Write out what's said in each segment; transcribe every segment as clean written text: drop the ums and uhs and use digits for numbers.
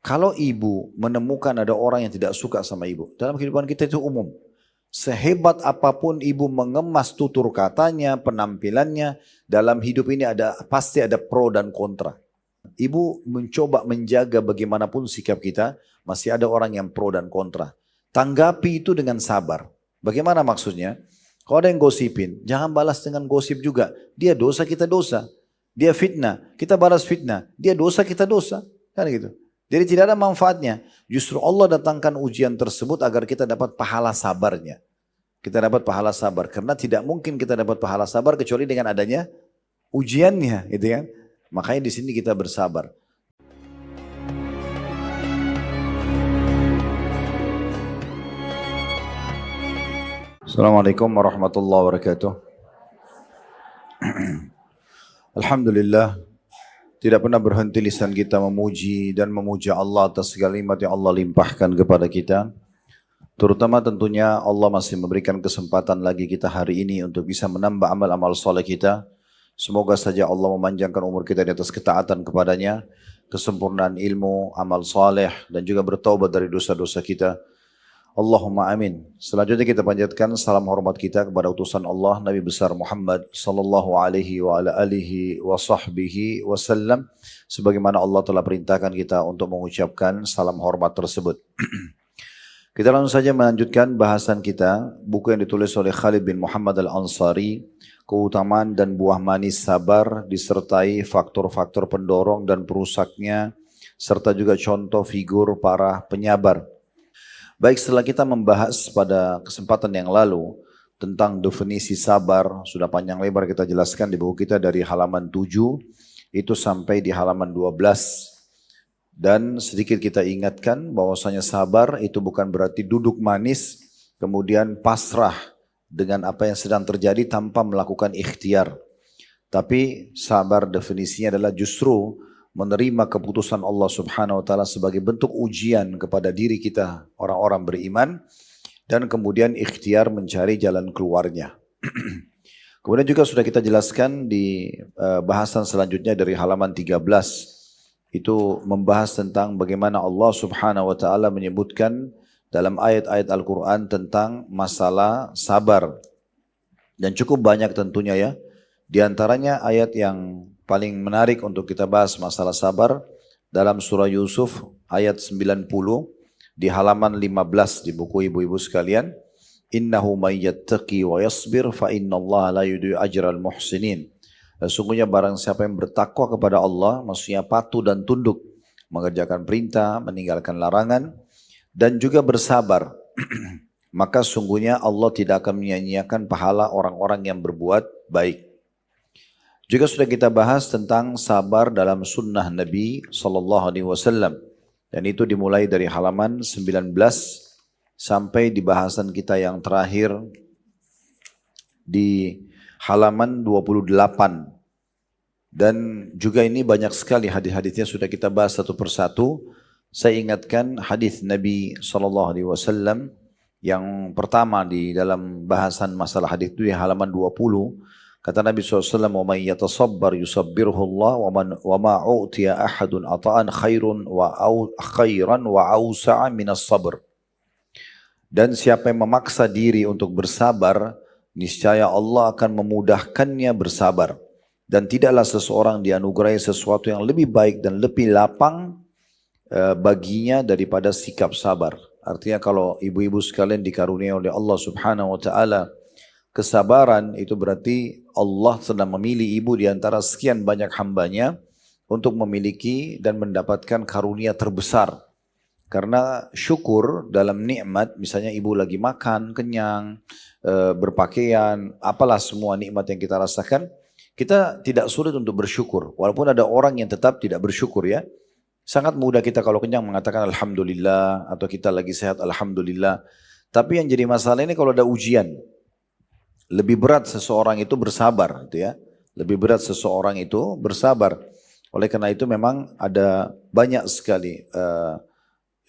Kalau ibu menemukan ada orang yang tidak suka sama ibu, dalam kehidupan kita itu umum. Sehebat apapun ibu mengemas tutur katanya, penampilannya, dalam hidup ini pasti ada pro dan kontra. Ibu mencoba menjaga bagaimanapun sikap kita, masih ada orang yang pro dan kontra. Tanggapi itu dengan sabar. Bagaimana maksudnya? Kalau ada yang gosipin, jangan balas dengan gosip juga. Dia dosa, kita dosa. Dia fitnah, kita balas fitnah. Dia dosa, kita dosa. Kan gitu. Jadi tidak ada manfaatnya. Justru Allah datangkan ujian tersebut agar kita dapat pahala sabarnya. Kita dapat pahala sabar. Karena tidak mungkin kita dapat pahala sabar kecuali dengan adanya ujiannya. Gitu kan? Makanya di sini kita bersabar. Assalamualaikum warahmatullahi wabarakatuh. Alhamdulillah. Tidak pernah berhenti lisan kita memuji dan memuja Allah atas segala nikmat yang Allah limpahkan kepada kita. Terutama tentunya Allah masih memberikan kesempatan lagi kita hari ini untuk bisa menambah amal-amal soleh kita. Semoga saja Allah memanjangkan umur kita di atas ketaatan kepadanya, kesempurnaan ilmu, amal soleh, dan juga bertaubat dari dosa-dosa kita. Allahumma amin. Selanjutnya kita panjatkan salam hormat kita kepada utusan Allah Nabi besar Muhammad sallallahu alaihi wa ala alihi wa sahbihi wasallam, sebagaimana Allah telah perintahkan kita untuk mengucapkan salam hormat tersebut. Kita langsung saja melanjutkan bahasan kita, buku yang ditulis oleh Khalid bin Muhammad Al-Ansari, keutamaan dan buah manis sabar disertai faktor-faktor pendorong dan perusaknya, serta juga contoh figur para penyabar. Baik, setelah kita membahas pada kesempatan yang lalu tentang definisi sabar, sudah panjang lebar kita jelaskan di buku kita dari halaman 7 itu sampai di halaman 12. Dan sedikit kita ingatkan bahwasanya sabar itu bukan berarti duduk manis kemudian pasrah dengan apa yang sedang terjadi tanpa melakukan ikhtiar. Tapi sabar definisinya adalah justru menerima keputusan Allah Subhanahu wa taala sebagai bentuk ujian kepada diri kita orang-orang beriman, dan kemudian ikhtiar mencari jalan keluarnya. Kemudian juga sudah kita jelaskan di bahasan selanjutnya dari halaman 13, itu membahas tentang bagaimana Allah Subhanahu wa taala menyebutkan dalam ayat-ayat Al-Qur'an tentang masalah sabar. Dan cukup banyak tentunya ya. Di antaranya ayat yang paling menarik untuk kita bahas masalah sabar dalam surah Yusuf ayat 90 di halaman 15 di buku ibu-ibu sekalian. Innahu may yattaqi wa yasbir fa innallaha la yudhi'u ajral muhsinin. Sesungguhnya barang siapa yang bertakwa kepada Allah, maksudnya patuh dan tunduk, mengerjakan perintah, meninggalkan larangan, dan juga bersabar, maka sungguhnya Allah tidak akan menyia-nyiakan pahala orang-orang yang berbuat baik. Juga sudah kita bahas tentang sabar dalam sunnah Nabi SAW. Dan itu dimulai dari halaman 19 sampai di bahasan kita yang terakhir di halaman 28. Dan juga ini banyak sekali hadis-hadisnya sudah kita bahas satu persatu. Saya ingatkan hadis Nabi SAW yang pertama di dalam bahasan masalah hadis itu di halaman 20. Kata Nabi SAW, وَمَنْ يَتَصَبَّرْ يُصَبِّرْهُ اللَّهُ وَمَا أُعْتِيَ أَحَدٌ عَطَاءً خَيْرًا وَأَوْسَعَ مِنَ الصَّبْرِ. Dan siapa yang memaksa diri untuk bersabar, niscaya Allah akan memudahkannya bersabar. Dan tidaklah seseorang dianugerahi sesuatu yang lebih baik dan lebih lapang baginya daripada sikap sabar. Artinya kalau ibu-ibu sekalian dikaruniai oleh Allah Subhanahu wa taala kesabaran, itu berarti Allah sedang memilih ibu di antara sekian banyak hambanya untuk memiliki dan mendapatkan karunia terbesar. Karena syukur dalam nikmat, misalnya ibu lagi makan, kenyang, berpakaian, apalah semua nikmat yang kita rasakan, kita tidak sulit untuk bersyukur. Walaupun ada orang yang tetap tidak bersyukur ya. Sangat mudah kita kalau kenyang mengatakan Alhamdulillah, atau kita lagi sehat Alhamdulillah. Tapi yang jadi masalah ini kalau ada ujian. Lebih berat seseorang itu bersabar, gitu ya. Lebih berat seseorang itu bersabar. Oleh karena itu memang ada banyak sekali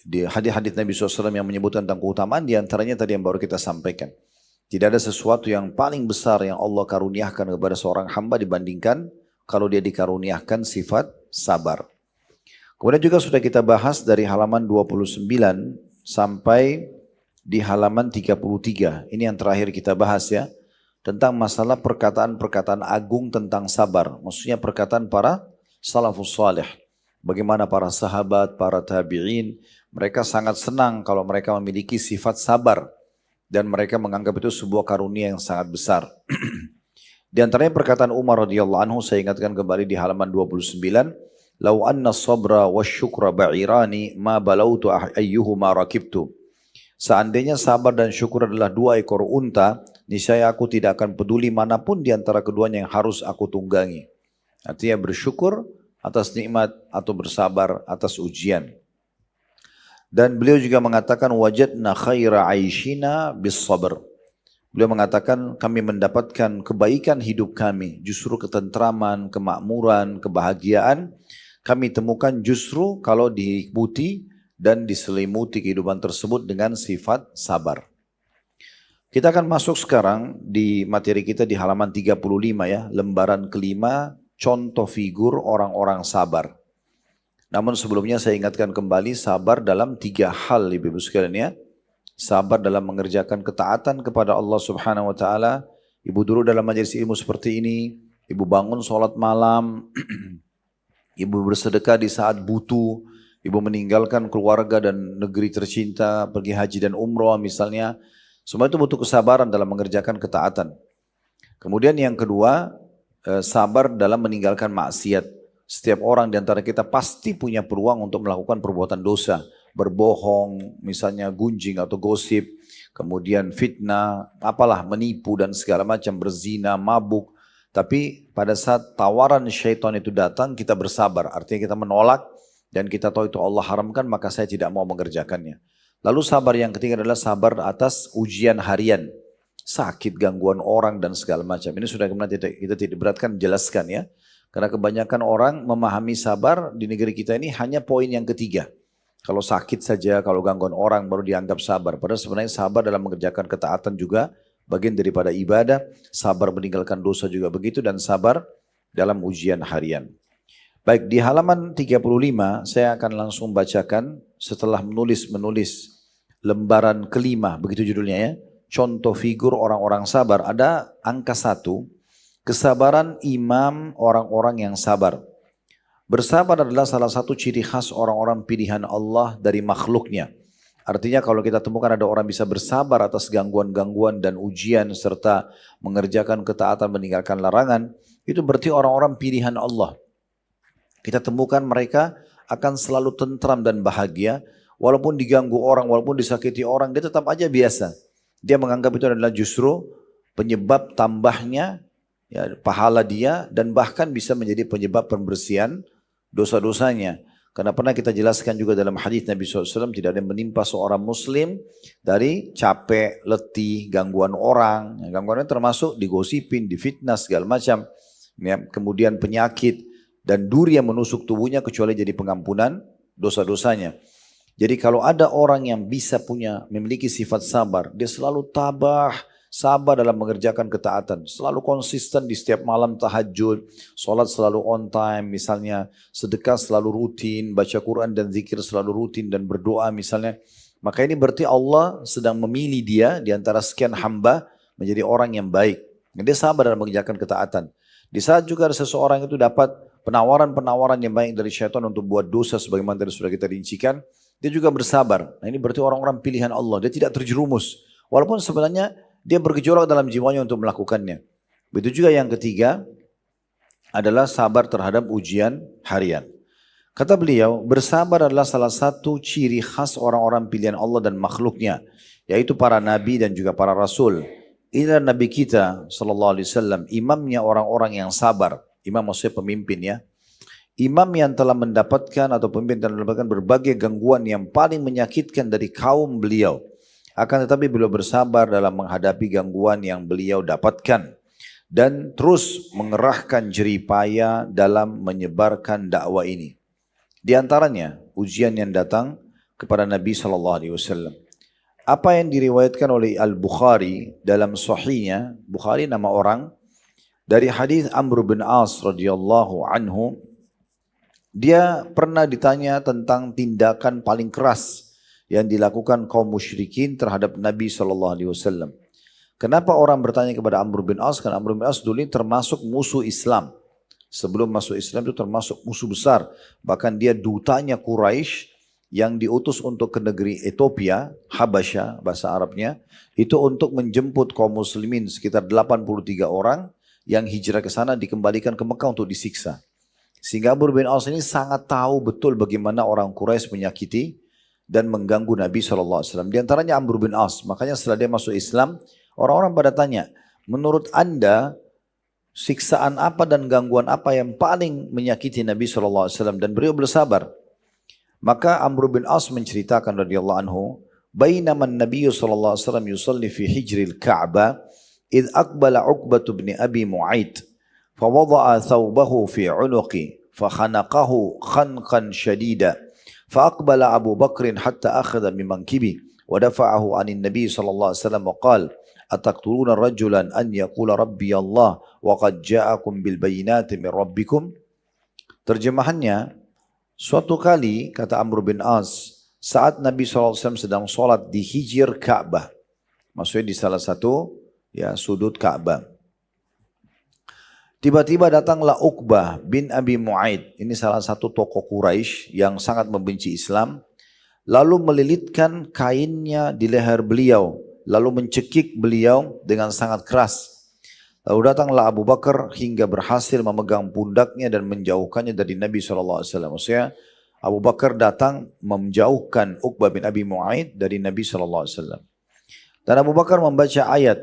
di hadis-hadis Nabi SAW yang menyebutkan tentang keutamaan, di antaranya tadi yang baru kita sampaikan. Tidak ada sesuatu yang paling besar yang Allah karuniakan kepada seorang hamba dibandingkan kalau dia dikaruniakan sifat sabar. Kemudian juga sudah kita bahas dari halaman 29 sampai di halaman 33. Ini yang terakhir kita bahas ya. Tentang masalah perkataan-perkataan agung tentang sabar. Maksudnya perkataan para salafus salih. Bagaimana para sahabat, para tabi'in. Mereka sangat senang kalau mereka memiliki sifat sabar. Dan mereka menganggap itu sebuah karunia yang sangat besar. Di antaranya perkataan Umar radhiyallahu anhu, saya ingatkan kembali di halaman 29. Lau anna sabra wa syukra ba'irani ma balautu ayyuhuma rakibtu. Seandainya sabar dan syukur adalah dua ekor unta, niscaya aku tidak akan peduli manapun di antara keduanya yang harus aku tunggangi. Artinya bersyukur atas nikmat atau bersabar atas ujian. Dan beliau juga mengatakan wajadna khaira aishina bis sabr. Beliau mengatakan kami mendapatkan kebaikan hidup kami, justru ketentraman, kemakmuran, kebahagiaan kami temukan justru kalau diikuti dan diselimuti kehidupan tersebut dengan sifat sabar. Kita akan masuk sekarang di materi kita di halaman 35 ya, lembaran kelima, contoh figur orang-orang sabar. Namun sebelumnya saya ingatkan kembali sabar dalam 3 hal Ibu sekalian ya. Sabar dalam mengerjakan ketaatan kepada Allah Subhanahu wa taala. Ibu dulu dalam majelis ilmu seperti ini, ibu bangun sholat malam, ibu bersedekah di saat butuh, ibu meninggalkan keluarga dan negeri tercinta, pergi haji dan umroh misalnya. Semua itu butuh kesabaran dalam mengerjakan ketaatan. Kemudian yang kedua, sabar dalam meninggalkan maksiat. Setiap orang di antara kita pasti punya peluang untuk melakukan perbuatan dosa. Berbohong, misalnya gunjing atau gosip, kemudian fitnah, apalah menipu dan segala macam, berzina, mabuk. Tapi pada saat tawaran syaitan itu datang, kita bersabar. Artinya kita menolak dan kita tahu itu Allah haramkan, maka saya tidak mau mengerjakannya. Lalu sabar yang ketiga adalah sabar atas ujian harian. Sakit, gangguan orang dan segala macam. Ini sudah kemudian kita tidak beratkan jelaskan ya. Karena kebanyakan orang memahami sabar di negeri kita ini hanya poin yang ketiga. Kalau sakit saja, kalau gangguan orang baru dianggap sabar. Padahal sebenarnya sabar dalam mengerjakan ketaatan juga bagian daripada ibadah. Sabar meninggalkan dosa juga begitu dan sabar dalam ujian harian. Baik, di halaman 35 saya akan langsung bacakan setelah menulis lembaran kelima, begitu judulnya ya. Contoh figur orang-orang sabar. Ada angka 1, kesabaran imam orang-orang yang sabar. Bersabar adalah salah satu ciri khas orang-orang pilihan Allah dari makhluknya. Artinya kalau kita temukan ada orang bisa bersabar atas gangguan-gangguan dan ujian serta mengerjakan ketaatan meninggalkan larangan, itu berarti orang-orang pilihan Allah. Kita temukan mereka akan selalu tentram dan bahagia, walaupun diganggu orang, walaupun disakiti orang, dia tetap aja biasa. Dia menganggap itu adalah justru penyebab tambahnya ya, pahala dia dan bahkan bisa menjadi penyebab pembersihan dosa-dosanya. Karena pernah kita jelaskan juga dalam hadis Nabi SAW tidak ada yang menimpa seorang muslim dari capek, letih, gangguan orang. Gangguan orang termasuk digosipin, difitnah segala macam. Ya, kemudian penyakit dan duri yang menusuk tubuhnya kecuali jadi pengampunan dosa-dosanya. Jadi kalau ada orang yang bisa memiliki sifat sabar, dia selalu tabah, sabar dalam mengerjakan ketaatan, selalu konsisten di setiap malam tahajud, sholat selalu on time, misalnya sedekah selalu rutin, baca Quran dan zikir selalu rutin dan berdoa misalnya. Maka ini berarti Allah sedang memilih dia di antara sekian hamba menjadi orang yang baik. Dia sabar dalam mengerjakan ketaatan. Di saat juga ada seseorang itu dapat penawaran-penawaran yang baik dari syaitan untuk buat dosa sebagaimana tadi sudah kita rincikan, dia juga bersabar. Nah ini berarti orang-orang pilihan Allah, dia tidak terjerumus. Walaupun sebenarnya dia bergejolak dalam jiwanya untuk melakukannya. Begitu juga yang ketiga adalah sabar terhadap ujian harian. Kata beliau, bersabar adalah salah satu ciri khas orang-orang pilihan Allah dan makhluknya, yaitu para nabi dan juga para rasul. Inilah nabi kita sallallahu alaihi wasallam, imamnya orang-orang yang sabar. Imam maksudnya pemimpin ya. Imam yang telah mendapatkan atau pemimpin yang mendapatkan berbagai gangguan yang paling menyakitkan dari kaum beliau. Akan tetapi beliau bersabar dalam menghadapi gangguan yang beliau dapatkan. Dan terus mengerahkan jeripaya dalam menyebarkan dakwah ini. Di antaranya ujian yang datang kepada Nabi SAW. Apa yang diriwayatkan oleh Al-Bukhari dalam sahihnya, Bukhari nama orang, dari hadis Amr bin As radhiyallahu anhu, Dia pernah ditanya tentang tindakan paling keras yang dilakukan kaum musyrikin terhadap Nabi SAW. Kenapa orang bertanya kepada Amr bin As? Karena Amr bin As dulu ini termasuk musuh Islam. Sebelum masuk Islam itu termasuk musuh besar. Bahkan dia dutanya Quraisy yang diutus untuk ke negeri Ethiopia, Habasya bahasa Arabnya, itu untuk menjemput kaum muslimin sekitar 83 orang yang hijrah ke sana dikembalikan ke Mekah untuk disiksa. Sehingga Amr bin As ini sangat tahu betul bagaimana orang Quraisy menyakiti dan mengganggu Nabi SAW. Di antaranya Amr bin As. Makanya setelah dia masuk Islam, orang-orang pada tanya, menurut Anda siksaan apa dan gangguan apa yang paling menyakiti Nabi SAW? Dan beliau bersabar. Maka Amr bin As menceritakan radhiyallahu anhu, bainama Nabi SAW yusalli fi hijril Ka'bah, idh aqbala Uqbah bin Abi Mu'ayt, fawada'a thawbahu fi unuqi, fakhanaqahu khanqan shadida, faqbala Abu Bakrin hatta akhadha min mankibi, ودفعه عن النبي صلى الله عليه وسلم وقال أتقتلون رجلا أن يقول ربي الله وقد جاءكم بالبينات من ربكم. Terjemahannya, suatu kali kata Amr bin As, saat Nabi SAW sedang sholat di hijir Ka'bah, maksudnya di salah satu sudut Ka'bah, tiba-tiba datanglah Uqbah bin Abi Mu'ayt. Ini salah satu tokoh Quraisy yang sangat membenci Islam, lalu melilitkan kainnya di leher beliau, lalu mencekik beliau dengan sangat keras. Lalu datanglah Abu Bakar hingga berhasil memegang pundaknya dan menjauhkannya dari Nabi SAW. Maksudnya Abu Bakar datang menjauhkan Uqbah bin Abi Mu'ayt dari Nabi SAW. Dan Abu Bakar membaca ayat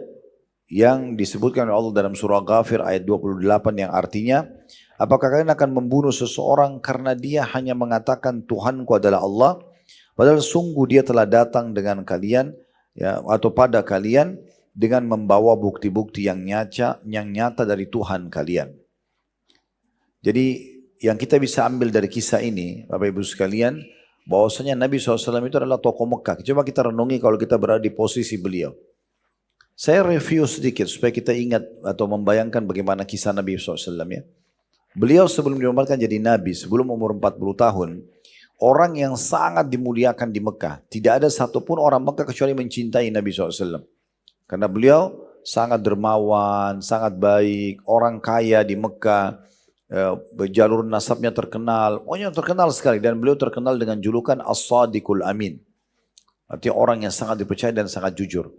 yang disebutkan oleh Allah dalam surah Ghafir ayat 28 yang artinya, apakah kalian akan membunuh seseorang karena dia hanya mengatakan Tuhanku adalah Allah? Padahal sungguh dia telah datang dengan kalian atau pada kalian dengan membawa bukti-bukti yang nyata dari Tuhan kalian. Jadi yang kita bisa ambil dari kisah ini, Bapak Ibu sekalian, bahwasanya Nabi SAW itu adalah tokoh Mekah. Coba kita renungi kalau kita berada di posisi beliau. Saya review sedikit supaya kita ingat atau membayangkan bagaimana kisah Nabi SAW ya. Beliau sebelum dinobatkan jadi Nabi, sebelum umur 40 tahun, orang yang sangat dimuliakan di Mekah. Tidak ada satupun orang Mekah kecuali mencintai Nabi SAW. Karena beliau sangat dermawan, sangat baik, orang kaya di Mekah, jalur nasabnya terkenal, pokoknya terkenal sekali. Dan beliau terkenal dengan julukan As-Sadiqul Amin. Artinya orang yang sangat dipercaya dan sangat jujur.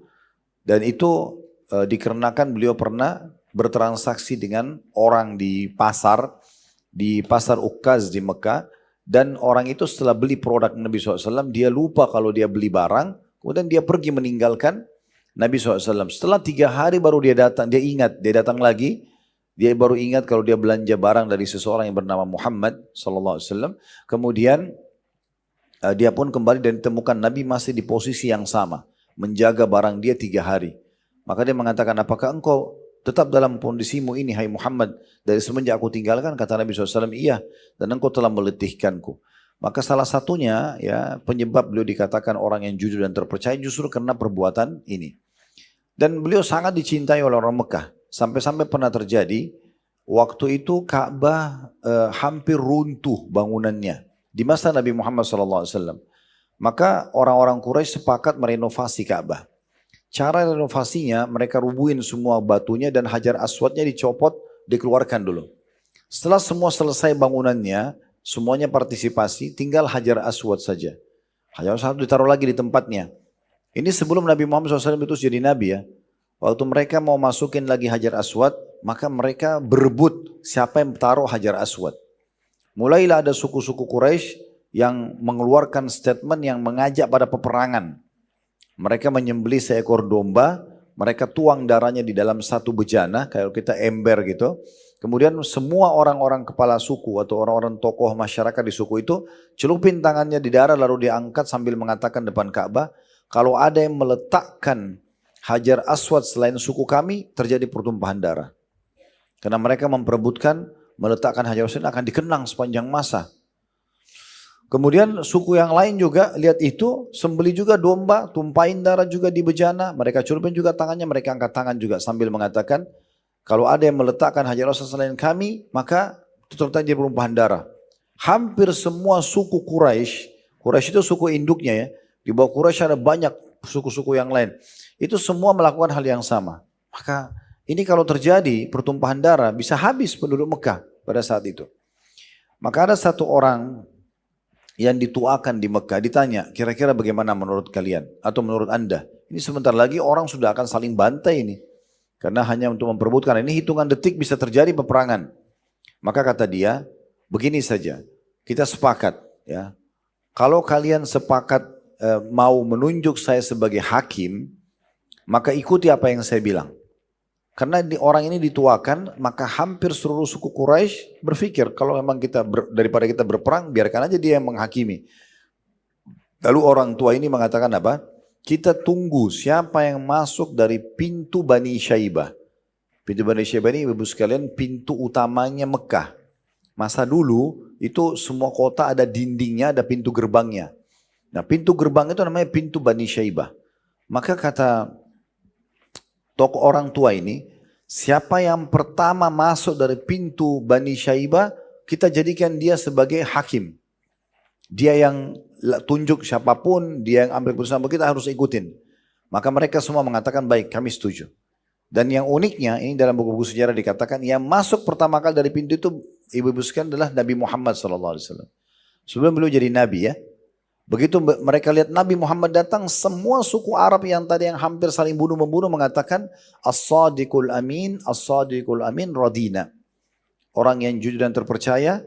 Dan itu dikarenakan beliau pernah bertransaksi dengan orang di pasar Ukaz di Mekah. Dan orang itu setelah beli produk Nabi SAW, dia lupa kalau dia beli barang, kemudian dia pergi meninggalkan Nabi SAW. Setelah 3 hari baru dia datang, dia datang lagi, dia baru ingat kalau dia belanja barang dari seseorang yang bernama Muhammad SAW. Kemudian dia pun kembali dan ditemukan Nabi masih di posisi yang sama, menjaga barang dia 3 hari. Maka dia mengatakan, apakah engkau tetap dalam kondisimu ini, hai Muhammad, dari semenjak aku tinggalkan? Kata Nabi SAW, iya, dan engkau telah meletihkanku. Maka salah satunya penyebab beliau dikatakan orang yang jujur dan terpercaya justru karena perbuatan ini. Dan beliau sangat dicintai oleh orang Mekah. Sampai-sampai pernah terjadi, waktu itu Ka'bah hampir runtuh bangunannya. Di masa Nabi Muhammad SAW. Maka orang-orang Quraisy sepakat merenovasi Ka'bah. Cara renovasinya, mereka rubuhin semua batunya dan Hajar Aswadnya dicopot, dikeluarkan dulu. Setelah semua selesai bangunannya, semuanya partisipasi, tinggal Hajar Aswad saja. Hajar Aswad ditaruh lagi di tempatnya. Ini sebelum Nabi Muhammad SAW itu jadi Nabi ya. Waktu mereka mau masukin lagi Hajar Aswad, maka mereka berebut siapa yang taruh Hajar Aswad. Mulailah ada suku-suku Quraisy yang mengeluarkan statement yang mengajak pada peperangan. Mereka menyembelih seekor domba, mereka tuang darahnya di dalam satu bejana, kayak kita ember gitu. Kemudian semua orang-orang kepala suku atau orang-orang tokoh masyarakat di suku itu celupin tangannya di darah lalu diangkat sambil mengatakan depan Ka'bah, kalau ada yang meletakkan Hajar Aswad selain suku kami, terjadi pertumpahan darah. Karena mereka memperebutkan meletakkan Hajar Aswad akan dikenang sepanjang masa. Kemudian suku yang lain juga lihat itu, sembeli juga domba, tumpahin darah juga di bejana, mereka celupin juga tangannya, mereka angkat tangan juga sambil mengatakan, kalau ada yang meletakkan Hajar Aswad selain kami, maka itu terjadi pertumpahan darah. hampir semua suku Quraisy, Quraisy itu suku induknya ya, di bawah Quraisy ada banyak suku-suku yang lain. Itu semua melakukan hal yang sama. Maka ini kalau terjadi pertumpahan darah bisa habis penduduk Mekah pada saat itu. Maka ada satu orang yang dituakan di Mekah ditanya, kira-kira bagaimana menurut kalian atau menurut anda? Ini sebentar lagi orang sudah akan saling bantai ini. Karena hanya untuk memperebutkan, ini hitungan detik bisa terjadi peperangan. Maka kata dia, begini saja, kita sepakat ya. Kalau kalian sepakat mau menunjuk saya sebagai hakim, maka ikuti apa yang saya bilang. Karena orang ini dituakan, maka hampir seluruh suku Quraisy berpikir, kalau memang daripada kita berperang, biarkan aja dia yang menghakimi. Lalu orang tua ini mengatakan apa? Kita tunggu siapa yang masuk dari pintu Bani Syaibah. Pintu Bani Syaibah ini ibu sekalian pintu utamanya Mekah. Masa dulu itu semua kota ada dindingnya, ada pintu gerbangnya. Nah pintu gerbang itu namanya pintu Bani Syaibah. Maka kata tokoh orang tua ini, siapa yang pertama masuk dari pintu Bani Syaibah, kita jadikan dia sebagai hakim. Dia yang tunjuk siapapun, dia yang ambil keputusan, kita harus ikutin. Maka mereka semua mengatakan baik, kami setuju. Dan yang uniknya, ini dalam buku-buku sejarah dikatakan, yang masuk pertama kali dari pintu itu, ibu-ibu sekalian adalah Nabi Muhammad SAW. Sebelum beliau jadi Nabi ya. Begitu mereka lihat Nabi Muhammad datang, semua suku Arab yang tadi yang hampir saling bunuh-membunuh mengatakan, As-sadiqul amin, as-sadiqul amin radina. Orang yang jujur dan terpercaya,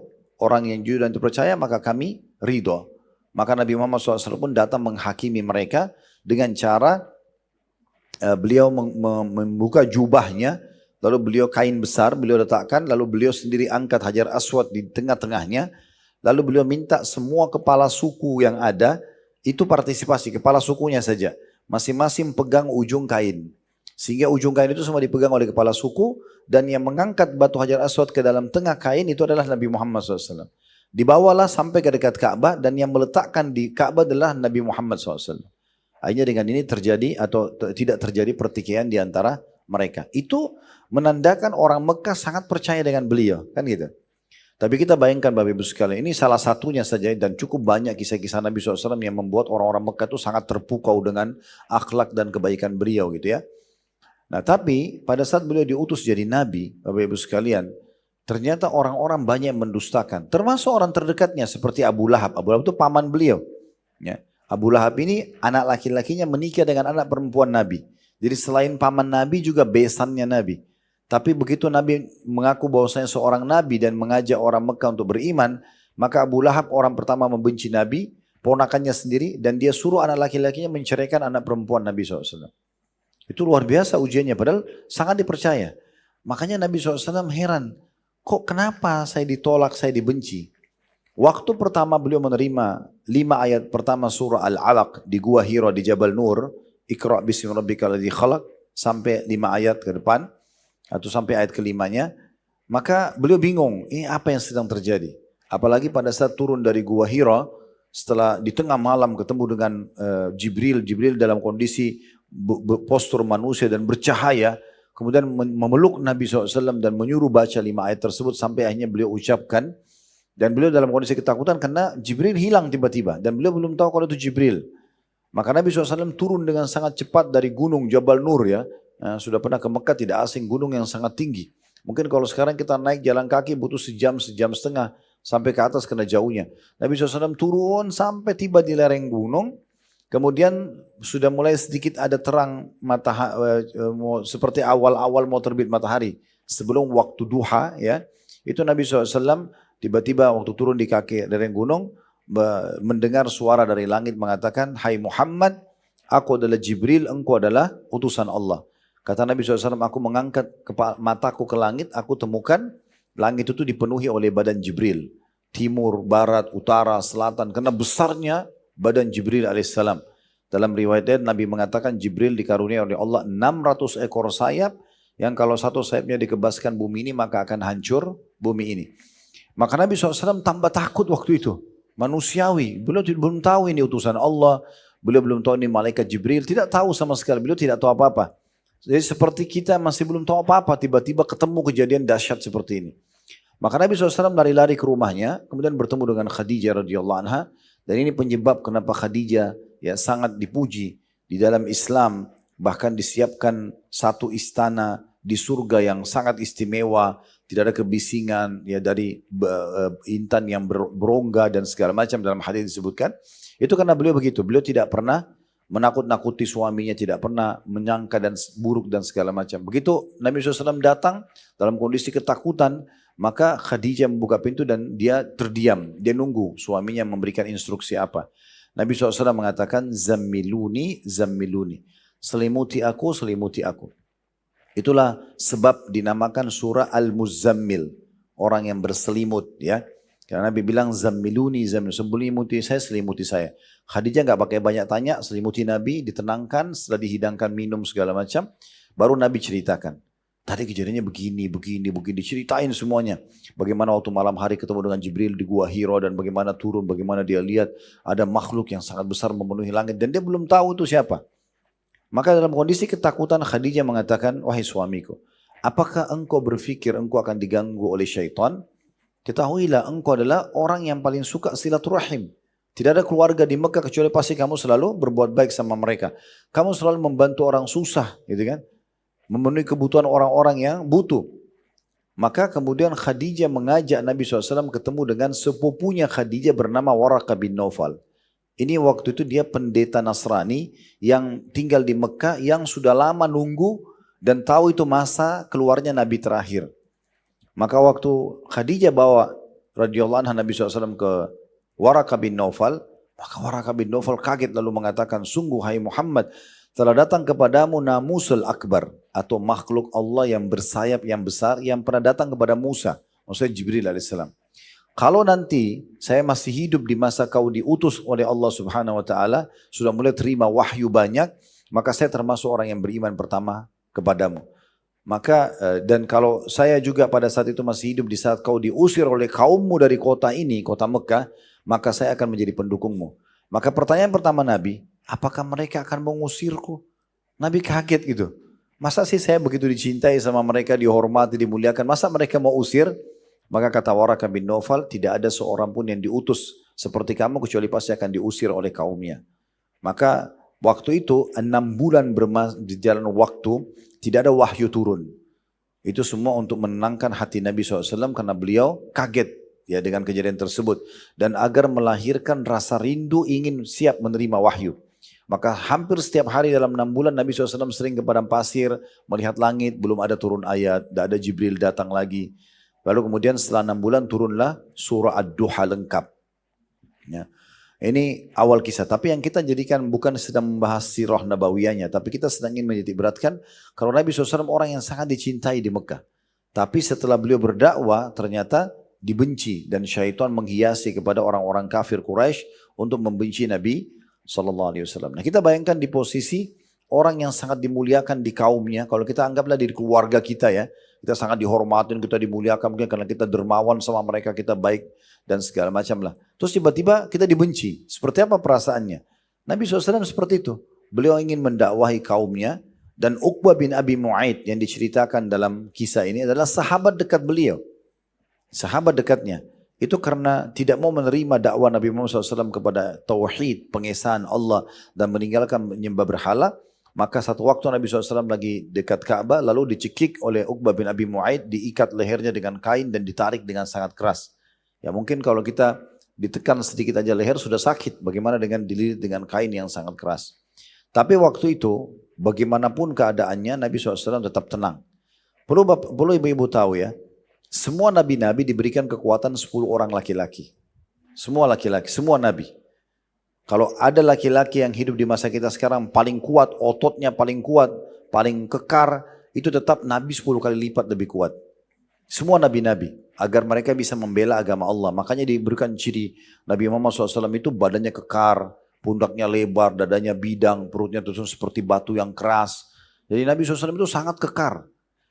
maka kami ridho. Maka Nabi Muhammad SAW pun datang menghakimi mereka dengan cara beliau membuka jubahnya, lalu beliau kain besar, beliau letakkan, lalu beliau sendiri angkat Hajar Aswad di tengah-tengahnya, lalu beliau minta semua kepala suku yang ada, itu partisipasi, kepala sukunya saja, masing-masing pegang ujung kain. Sehingga ujung kain itu semua dipegang oleh kepala suku, dan yang mengangkat batu Hajar Aswad ke dalam tengah kain itu adalah Nabi Muhammad SAW. Dibawalah sampai ke dekat Ka'bah, dan yang meletakkan di Ka'bah adalah Nabi Muhammad SAW. Akhirnya dengan ini terjadi atau tidak terjadi pertikaian di antara mereka. Itu menandakan orang Mekah sangat percaya dengan beliau, kan gitu. Tapi kita bayangkan Bapak Ibu sekalian, ini salah satunya saja dan cukup banyak kisah-kisah Nabi SAW yang membuat orang-orang Mekah itu sangat terpukau dengan akhlak dan kebaikan beliau gitu ya. Nah tapi pada saat beliau diutus jadi Nabi, Bapak Ibu sekalian, ternyata orang-orang banyak yang mendustakan. Termasuk orang terdekatnya seperti Abu Lahab. Abu Lahab itu paman beliau. Ya. Abu Lahab ini anak laki-lakinya menikah dengan anak perempuan Nabi. Jadi selain paman Nabi juga besannya Nabi. Tapi begitu Nabi mengaku bahwasanya seorang Nabi dan mengajak orang Mekah untuk beriman, maka Abu Lahab orang pertama membenci Nabi, ponakannya sendiri, dan dia suruh anak laki-lakinya menceraikan anak perempuan Nabi SAW. Itu luar biasa ujiannya, padahal sangat dipercaya. Makanya Nabi SAW heran, kok kenapa saya ditolak, saya dibenci? Waktu pertama beliau menerima 5 ayat pertama surah Al-Alaq di Gua Hira di Jabal Nur, Iqra' bismi rabbikal ladzi khalaq, sampai 5 ayat ke depan, atau sampai ayat kelimanya, maka beliau bingung, ini apa yang sedang terjadi? Apalagi pada saat turun dari Gua Hira, setelah di tengah malam ketemu dengan Jibril dalam kondisi postur manusia dan bercahaya, kemudian memeluk Nabi SAW dan menyuruh baca 5 ayat tersebut sampai akhirnya beliau ucapkan. Dan beliau dalam kondisi ketakutan karena Jibril hilang tiba-tiba. Dan beliau belum tahu kalau itu Jibril. Maka Nabi SAW turun dengan sangat cepat dari gunung Jabal Nur ya. Nah, sudah pernah ke Mekah tidak asing, gunung yang sangat tinggi. Mungkin kalau sekarang kita naik jalan kaki butuh sejam setengah sampai ke atas karena jauhnya. Nabi SAW turun sampai tiba di lereng gunung. Kemudian sudah mulai sedikit ada terang matahari, seperti awal-awal mau terbit matahari. Sebelum waktu duha ya. Itu Nabi SAW tiba-tiba waktu turun di kaki lereng gunung, mendengar suara dari langit mengatakan, Hai Muhammad, aku adalah Jibril, engkau adalah utusan Allah. Kata Nabi SAW, aku mengangkat mataku ke langit, aku temukan langit itu dipenuhi oleh badan Jibril. Timur, barat, utara, selatan, karena besarnya badan Jibril alaihissalam. Dalam riwayat Nabi mengatakan Jibril dikaruniai oleh Allah 600 ekor sayap, yang kalau satu sayapnya dikebaskan bumi ini maka akan hancur bumi ini. Maka Nabi SAW tambah takut waktu itu. Manusiawi. Beliau belum tahu ini utusan Allah. Beliau belum tahu ini malaikat Jibril. Tidak tahu sama sekali. Beliau tidak tahu apa-apa. Jadi seperti kita masih belum tahu apa-apa. Tiba-tiba ketemu kejadian dahsyat seperti ini. Maka Nabi SAW lari-lari ke rumahnya, kemudian bertemu dengan Khadijah radhiyallahu anha. Dan ini penyebab kenapa Khadijah ya sangat dipuji di dalam Islam. Bahkan disiapkan satu istana di surga yang sangat istimewa. Tidak ada kebisingan ya dari intan yang berongga dan segala macam dalam hadis disebutkan. Itu karena beliau begitu. Beliau tidak pernah menakut-nakuti suaminya, tidak pernah menyangka dan buruk dan segala macam. Begitu Nabi SAW datang dalam kondisi ketakutan, maka Khadijah membuka pintu dan dia terdiam. Dia nunggu suaminya memberikan instruksi apa. Nabi SAW mengatakan, zammiluni, zammiluni. Selimuti aku, selimuti aku. Itulah sebab dinamakan surah Al-Muzammil. Orang yang berselimut ya. Karena Nabi bilang zammiluni, zammiluni. Selimuti saya, selimuti saya. Khadijah gak pakai banyak tanya, selimuti Nabi, ditenangkan, setelah dihidangkan minum segala macam. Baru Nabi ceritakan. Tadi kejadiannya begini, diceritain semuanya. Bagaimana waktu malam hari ketemu dengan Jibril di Gua Hiro dan bagaimana turun, bagaimana dia lihat ada makhluk yang sangat besar memenuhi langit. Dan dia belum tahu itu siapa. Maka dalam kondisi ketakutan Khadijah mengatakan, wahai suamiku, apakah engkau berpikir engkau akan diganggu oleh syaitan? Ketahuilah engkau adalah orang yang paling suka silaturahim. Tidak ada keluarga di Mekah kecuali pasti kamu selalu berbuat baik sama mereka. Kamu selalu membantu orang susah, gitu kan? Memenuhi kebutuhan orang-orang yang butuh. Maka kemudian Khadijah mengajak Nabi SAW ketemu dengan sepupunya Khadijah bernama Waraqah bin Naufal. Ini waktu itu dia pendeta Nasrani yang tinggal di Mekah yang sudah lama nunggu dan tahu itu masa keluarnya Nabi terakhir. Maka waktu Khadijah bawa radhiyallahu anha Nabi SAW ke Waraqah bin Naufal, maka Waraqah bin Naufal kaget lalu mengatakan, sungguh hai Muhammad, telah datang kepadamu Namusul Akbar atau makhluk Allah yang bersayap yang besar yang pernah datang kepada Musa, maksudnya Jibril alaihissalam. Kalau nanti saya masih hidup di masa kau diutus oleh Allah Subhanahu wa taala, sudah mulai terima wahyu banyak, maka saya termasuk orang yang beriman pertama kepadamu. Maka dan kalau saya juga pada saat itu masih hidup di saat kau diusir oleh kaummu dari kota ini, kota Mekah, maka saya akan menjadi pendukungmu. Maka pertanyaan pertama Nabi, apakah mereka akan mengusirku? Nabi kaget gitu. Masa sih saya begitu dicintai sama mereka, dihormati, dimuliakan, masa mereka mau usir? Maka kata Waraqah bin Naufal, tidak ada seorang pun yang diutus seperti kamu kecuali pasti akan diusir oleh kaumnya. Maka waktu itu 6 bulan di jalan waktu tidak ada wahyu turun. Itu semua untuk menenangkan hati Nabi SAW karena beliau kaget ya dengan kejadian tersebut. Dan agar melahirkan rasa rindu ingin siap menerima wahyu. Maka hampir setiap hari dalam 6 bulan Nabi SAW sering ke padang pasir, melihat langit, belum ada turun ayat, tidak ada Jibril datang lagi. Lalu kemudian setelah 6 bulan turunlah surah Ad-Duha lengkap. Ya. Ini awal kisah. Tapi yang kita jadikan bukan sedang membahas sirah nabawiyahnya. Tapi kita sedang ingin menitik beratkan. Kalau Nabi SAW orang yang sangat dicintai di Mekah. Tapi setelah beliau berdakwah ternyata dibenci. Dan syaitan menghiasi kepada orang-orang kafir Quraisy untuk membenci Nabi SAW. Nah kita bayangkan di posisi orang yang sangat dimuliakan di kaumnya. Kalau kita anggaplah di keluarga kita ya. Kita sangat dihormatin, kita dimuliakan mungkin karena kita dermawan sama mereka, kita baik dan segala macam lah. Terus tiba-tiba kita dibenci. Seperti apa perasaannya? Nabi SAW seperti itu. Beliau ingin mendakwahi kaumnya dan Uqbah bin Abi Mu'aid yang diceritakan dalam kisah ini adalah sahabat dekat beliau. Sahabat dekatnya. Itu karena tidak mau menerima dakwah Nabi Muhammad SAW kepada tauhid, pengesahan Allah dan meninggalkan menyembah berhala. Maka satu waktu Nabi SAW lagi dekat Ka'bah lalu dicekik oleh Uqbah bin Abi Mu'aid, diikat lehernya dengan kain dan ditarik dengan sangat keras. Ya mungkin kalau kita ditekan sedikit aja leher sudah sakit, bagaimana dengan dililit dengan kain yang sangat keras. Tapi waktu itu bagaimanapun keadaannya Nabi SAW tetap tenang. Perlu ibu-ibu tahu ya, semua nabi-nabi diberikan kekuatan 10 orang laki-laki. Semua laki-laki, semua nabi. Kalau ada laki-laki yang hidup di masa kita sekarang paling kuat, ototnya paling kuat, paling kekar, itu tetap Nabi 10 kali lipat lebih kuat. Semua nabi-nabi, agar mereka bisa membela agama Allah. Makanya diberikan ciri Nabi Muhammad SAW itu badannya kekar, pundaknya lebar, dadanya bidang, perutnya terus seperti batu yang keras. Jadi Nabi SAW itu sangat kekar.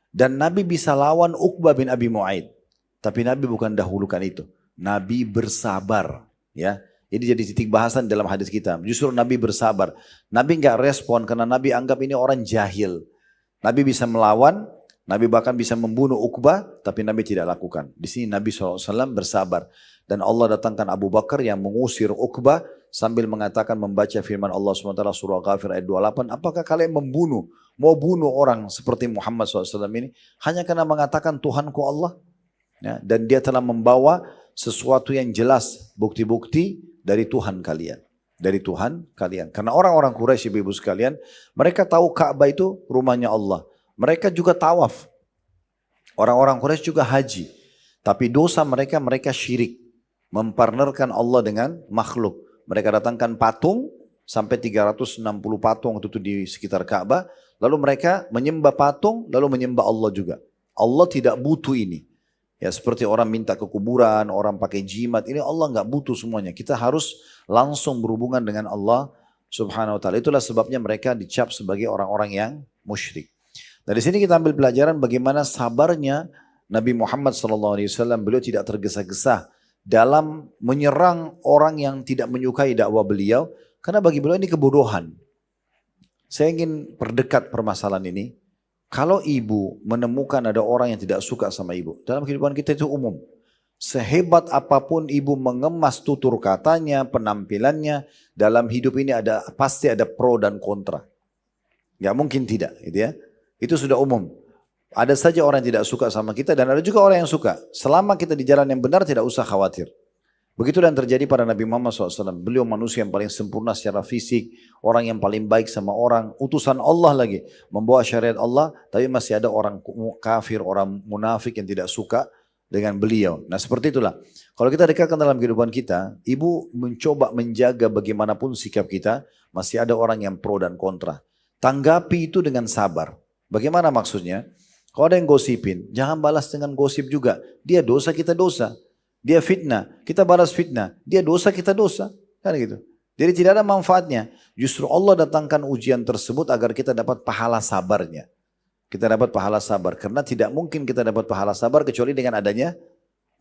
Dan Nabi bisa lawan Uqbah bin Abi Mu'aid. Tapi Nabi bukan dahulukan itu. Nabi bersabar. Ya. Ini jadi titik bahasan dalam hadis kita. Justru Nabi bersabar. Nabi enggak respon karena Nabi anggap ini orang jahil. Nabi bisa melawan Nabi bahkan bisa membunuh Uqbah, tapi Nabi tidak lakukan. Di sini Nabi SAW bersabar. Dan Allah datangkan Abu Bakar yang mengusir Uqbah sambil mengatakan membaca firman Allah SWT surah Ghafir ayat 28. Apakah kalian mau bunuh orang seperti Muhammad SAW ini hanya karena mengatakan Tuhanku Allah? Ya, dan dia telah membawa sesuatu yang jelas, bukti-bukti dari Tuhan kalian. Dari Tuhan kalian. Karena orang-orang Quraisy, ibu-ibu sekalian, mereka tahu Ka'bah itu rumahnya Allah. Mereka juga tawaf. Orang-orang Quraisy juga haji. Tapi dosa mereka syirik. Mempartnerkan Allah dengan makhluk. Mereka datangkan patung, sampai 360 patung itu di sekitar Ka'bah. Lalu mereka menyembah patung, lalu menyembah Allah juga. Allah tidak butuh ini. Ya seperti orang minta ke kuburan, orang pakai jimat, ini Allah nggak butuh semuanya. Kita harus langsung berhubungan dengan Allah Subhanahu wa taala. Itulah sebabnya mereka dicap sebagai orang-orang yang musyrik. Dari sini kita ambil pelajaran bagaimana sabarnya Nabi Muhammad SAW. Beliau tidak tergesa-gesa dalam menyerang orang yang tidak menyukai dakwah beliau, karena bagi beliau ini kebodohan. Saya ingin perdekat permasalahan ini. Kalau ibu menemukan ada orang yang tidak suka sama ibu, dalam kehidupan kita itu umum. Sehebat apapun ibu mengemas tutur katanya, penampilannya, dalam hidup ini pasti ada pro dan kontra. Gak mungkin tidak, gitu ya. Itu sudah umum. Ada saja orang yang tidak suka sama kita dan ada juga orang yang suka. Selama kita di jalan yang benar tidak usah khawatir. Begitulah yang terjadi pada Nabi Muhammad SAW. Beliau manusia yang paling sempurna secara fisik. Orang yang paling baik sama orang. Utusan Allah lagi. Membawa syariat Allah. Tapi masih ada orang kafir, orang munafik yang tidak suka dengan beliau. Nah seperti itulah. Kalau kita dekatkan dalam kehidupan kita. Ibu mencoba menjaga bagaimanapun sikap kita. Masih ada orang yang pro dan kontra. Tanggapi itu dengan sabar. Bagaimana maksudnya? Kalau ada yang gosipin, jangan balas dengan gosip juga. Dia dosa, kita dosa. Dia fitnah, kita balas fitnah. Dia dosa, kita dosa. Kan gitu. Jadi tidak ada manfaatnya. Justru Allah datangkan ujian tersebut agar kita dapat pahala sabarnya. Kita dapat pahala sabar. Karena tidak mungkin kita dapat pahala sabar kecuali dengan adanya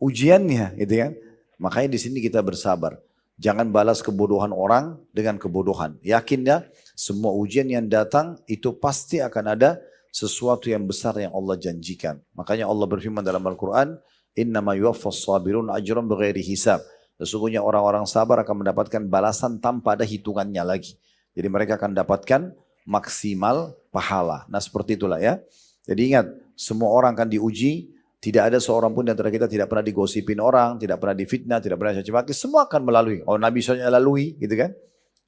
ujiannya. Gitu kan? Makanya di sini kita bersabar. Jangan balas kebodohan orang dengan kebodohan. Yakin ya, semua ujian yang datang itu pasti akan ada sesuatu yang besar yang Allah janjikan. Makanya Allah berfirman dalam Al-Quran, Innama yuwaffas sabirun ajran bighairi hisab. Sesungguhnya orang-orang sabar akan mendapatkan balasan tanpa ada hitungannya lagi. Jadi mereka akan dapatkan maksimal pahala. Nah seperti itulah ya. Jadi ingat, semua orang akan diuji. Tidak ada seorang pun di antara kita tidak pernah digosipin orang, tidak pernah difitnah, tidak pernah caci maki. Semua akan melalui. Oh Nabi SAW lalui gitu kan.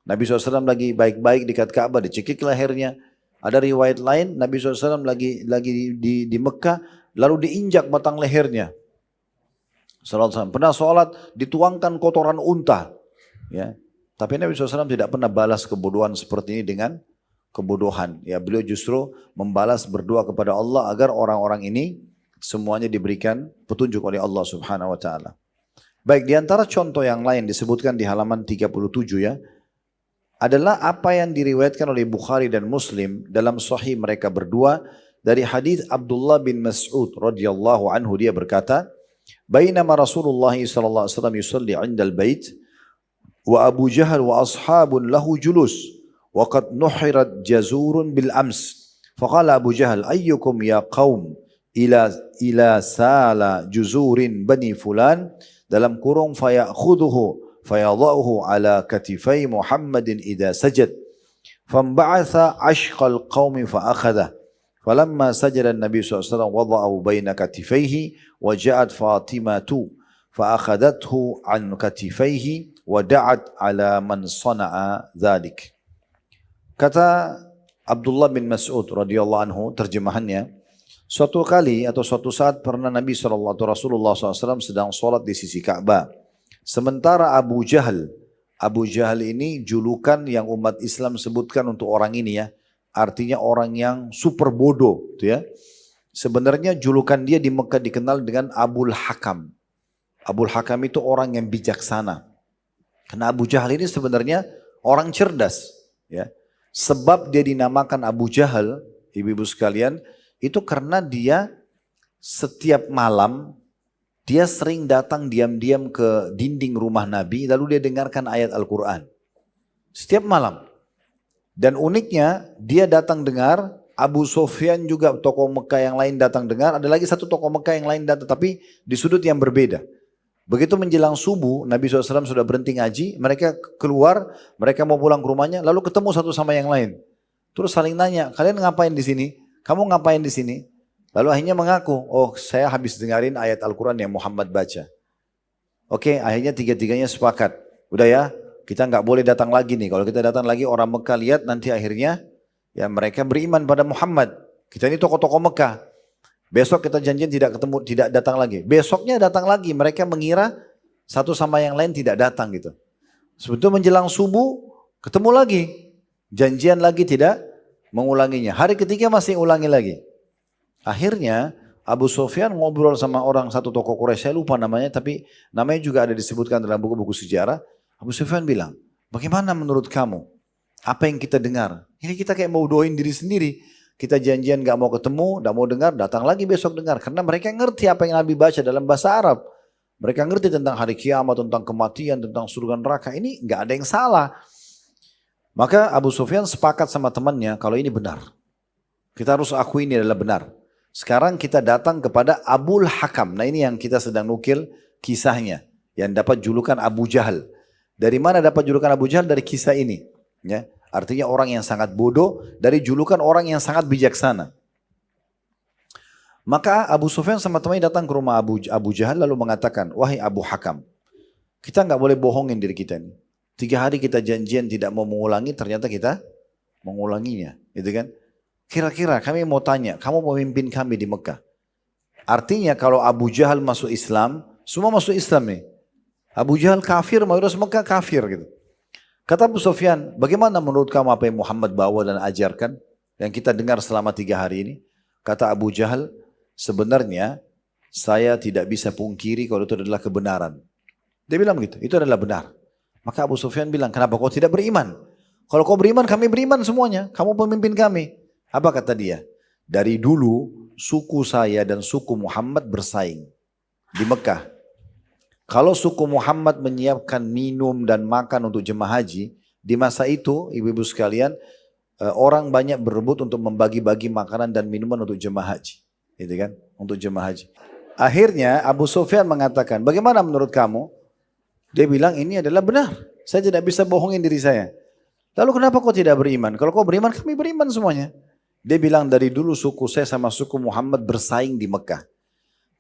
Nabi SAW lagi baik-baik dekat Ka'bah, dicekik lehernya. Ada riwayat lain, Nabi SAW lagi di Mekah, lalu diinjak batang lehernya. Pernah sholat, dituangkan kotoran unta. Ya. Tapi Nabi SAW tidak pernah balas kebodohan seperti ini dengan kebodohan. Ya, beliau justru membalas berdoa kepada Allah agar orang-orang ini semuanya diberikan petunjuk oleh Allah Subhanahu wa taala. Baik, di antara contoh yang lain disebutkan di halaman 37 ya, adalah apa yang diriwayatkan oleh Bukhari dan Muslim dalam sahih mereka berdua dari hadis Abdullah bin Mas'ud radhiyallahu anhu. Dia berkata, "Bainama Rasulullah sallallahu alaihi wasallam yusalli 'indal bait wa Abu Jahal wa ashabun lahu julus wa qad nuhirat jazurun bil ams. Faqala Abu Jahal, ayyukum ya qaum ila sala juzurin bani fulan dalam kurung fayakhudhuhu fayadha'uhu ala katifai Muhammadin idza sajad. Famba'atha ashqal qaumi fa'akhadha. Falamma sajada an-nabi sallallahu alaihi wasallam wada'ahu baina katifaihi wa ja'at Fatimatu fa'akhadathu an katifaihi wa da'at ala man sana'a dhalik." Kata Abdullah bin Mas'ud radhiyallahu anhu, terjemahannya, suatu kali atau suatu saat pernah Rasulullah SAW sedang sholat di sisi Ka'bah. Sementara Abu Jahal ini julukan yang umat Islam sebutkan untuk orang ini ya. Artinya orang yang super bodoh. Gitu ya. Sebenarnya julukan dia di Mekah dikenal dengan Abul Hakam. Abul Hakam itu orang yang bijaksana. Karena Abu Jahal ini sebenarnya orang cerdas. Ya. Sebab dia dinamakan Abu Jahal, ibu-ibu sekalian, itu karena dia setiap malam dia sering datang diam-diam ke dinding rumah Nabi, lalu dia dengarkan ayat Al-Quran. Setiap malam. Dan uniknya, dia datang dengar, Abu Sufyan juga tokoh Mekah yang lain datang dengar, ada lagi satu tokoh Mekah yang lain datang, tapi di sudut yang berbeda. Begitu menjelang subuh, Nabi SAW sudah berhenti ngaji, mereka keluar, mereka mau pulang ke rumahnya, lalu ketemu satu sama yang lain. Terus saling nanya, kalian ngapain di sini? Kamu ngapain di sini? Lalu akhirnya mengaku, oh saya habis dengerin ayat Al-Quran yang Muhammad baca. Oke, akhirnya tiga-tiganya sepakat. Udah ya, kita nggak boleh datang lagi nih. Kalau kita datang lagi orang Mekah lihat nanti akhirnya ya mereka beriman pada Muhammad. Kita ini tokoh-tokoh Mekah. Besok kita janjian tidak ketemu, tidak datang lagi. Besoknya datang lagi. Mereka mengira satu sama yang lain tidak datang gitu. Sebetulnya menjelang subuh ketemu lagi. Janjian lagi tidak mengulanginya. Hari ketiga masih ulangi lagi. Akhirnya Abu Sufyan ngobrol sama orang satu tokoh Quraisy, saya lupa namanya, tapi namanya juga ada disebutkan dalam buku-buku sejarah. Abu Sufyan bilang, bagaimana menurut kamu? Apa yang kita dengar? Ini kita kayak mau doain diri sendiri. Kita janjian gak mau ketemu, gak mau dengar, datang lagi besok dengar. Karena mereka ngerti apa yang Nabi baca dalam bahasa Arab. Mereka ngerti tentang hari kiamat, tentang kematian, tentang surga neraka. Ini gak ada yang salah. Maka Abu Sufyan sepakat sama temannya kalau ini benar. Kita harus akui ini adalah benar. Sekarang kita datang kepada Abul Hakam. Nah ini yang kita sedang nukil kisahnya. Yang dapat julukan Abu Jahal. Dari mana dapat julukan Abu Jahal? Dari kisah ini. Ya, artinya orang yang sangat bodoh dari julukan orang yang sangat bijaksana. Maka Abu Sufyan sama temannya datang ke rumah Abu Jahal lalu mengatakan, wahai Abu Hakam, kita nggak boleh bohongin diri kita ini. 3 hari kita janjian tidak mau mengulangi, ternyata kita mengulanginya, gitu kan? Kira-kira kami mau tanya, kamu memimpin kami di Mekah. Artinya kalau Abu Jahal masuk Islam, semua masuk Islam nih. Abu Jahal kafir, mayoritas Mekah kafir gitu. Kata Abu Sufyan, bagaimana menurut kamu apa yang Muhammad bawa dan ajarkan? Yang kita dengar selama 3 hari ini. Kata Abu Jahal, sebenarnya saya tidak bisa pungkiri kalau itu adalah kebenaran. Dia bilang begitu, itu adalah benar. Maka Abu Sufyan bilang, kenapa kau tidak beriman? Kalau kau beriman, kami beriman semuanya. Kamu pemimpin kami. Apa kata dia? Dari dulu suku saya dan suku Muhammad bersaing di Mekah. Kalau suku Muhammad menyiapkan minum dan makan untuk jemaah haji, di masa itu ibu-ibu sekalian, orang banyak berebut untuk membagi-bagi makanan dan minuman untuk jemaah haji. Gitu kan? Untuk jemaah haji. Akhirnya Abu Sufyan mengatakan, bagaimana menurut kamu? Dia bilang ini adalah benar. Saya tidak bisa bohongin diri saya. Lalu kenapa kau tidak beriman? Kalau kau beriman, kami beriman semuanya. Dia bilang dari dulu suku saya sama suku Muhammad bersaing di Mekah.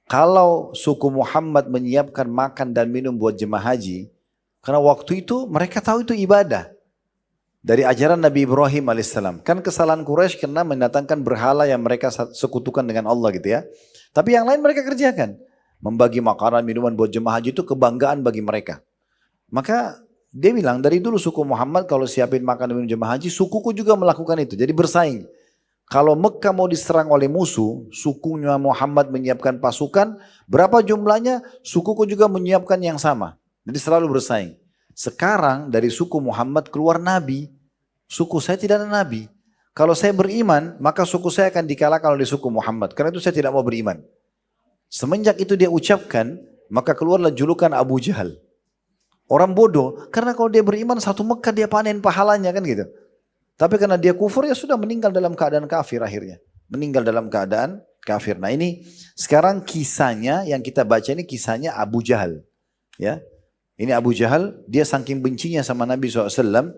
Kalau suku Muhammad menyiapkan makan dan minum buat jemaah haji, karena waktu itu mereka tahu itu ibadah. Dari ajaran Nabi Ibrahim alaihissalam. Kan kesalahan Quraisy karena mendatangkan berhala yang mereka sekutukan dengan Allah gitu ya. Tapi yang lain mereka kerjakan. Membagi makanan, minuman buat jemaah haji itu kebanggaan bagi mereka. Maka dia bilang dari dulu suku Muhammad kalau siapin makan dan minum jemaah haji, sukuku juga melakukan itu. Jadi bersaing. Kalau Mekah mau diserang oleh musuh, sukunya Muhammad menyiapkan pasukan, berapa jumlahnya, sukuku juga menyiapkan yang sama. Jadi selalu bersaing. Sekarang dari suku Muhammad keluar Nabi, suku saya tidak ada Nabi. Kalau saya beriman, maka suku saya akan dikalahkan oleh suku Muhammad. Karena itu saya tidak mau beriman. Semenjak itu dia ucapkan, maka keluarlah julukan Abu Jahal. Orang bodoh, karena kalau dia beriman satu Mekah dia panen pahalanya kan gitu. Tapi karena dia kufur ya sudah meninggal dalam keadaan kafir akhirnya. Meninggal dalam keadaan kafir. Nah ini sekarang kisahnya yang kita baca ini kisahnya Abu Jahal. Ya, ini Abu Jahal dia saking bencinya sama Nabi SAW.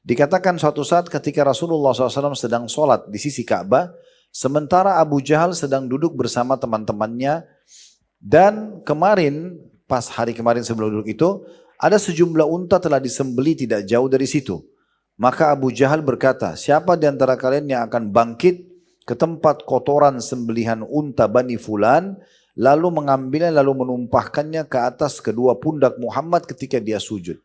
Dikatakan suatu saat ketika Rasulullah SAW sedang sholat di sisi Ka'bah. Sementara Abu Jahal sedang duduk bersama teman-temannya. Dan kemarin, pas hari kemarin sebelum duduk itu, ada sejumlah unta telah disembeli tidak jauh dari situ. Maka Abu Jahal berkata, siapa di antara kalian yang akan bangkit ke tempat kotoran sembelihan unta Bani Fulan, lalu mengambilnya lalu menumpahkannya ke atas kedua pundak Muhammad ketika dia sujud.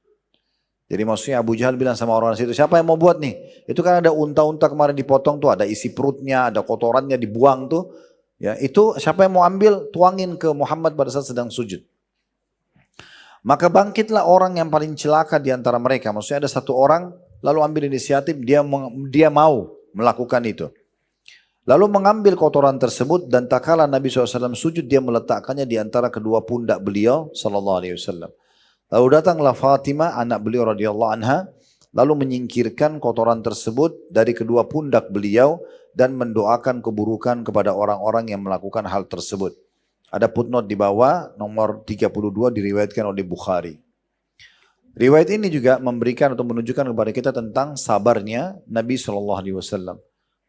Jadi maksudnya Abu Jahal bilang sama orang situ, siapa yang mau buat nih? Itu kan ada unta-unta kemarin dipotong tuh, ada isi perutnya, ada kotorannya dibuang tuh. Ya, itu siapa yang mau ambil, tuangin ke Muhammad pada saat sedang sujud. Maka bangkitlah orang yang paling celaka di antara mereka. Maksudnya ada satu orang lalu ambil inisiatif, dia mau melakukan itu. Lalu mengambil kotoran tersebut dan tak kala Nabi SAW sujud, dia meletakkannya di antara kedua pundak beliau SAW. Lalu datanglah Fatimah, anak beliau radhiyallahu anha, lalu menyingkirkan kotoran tersebut dari kedua pundak beliau dan mendoakan keburukan kepada orang-orang yang melakukan hal tersebut. Ada footnote di bawah, nomor 32 diriwayatkan oleh Bukhari. Riwayat ini juga memberikan atau menunjukkan kepada kita tentang sabarnya Nabi SAW.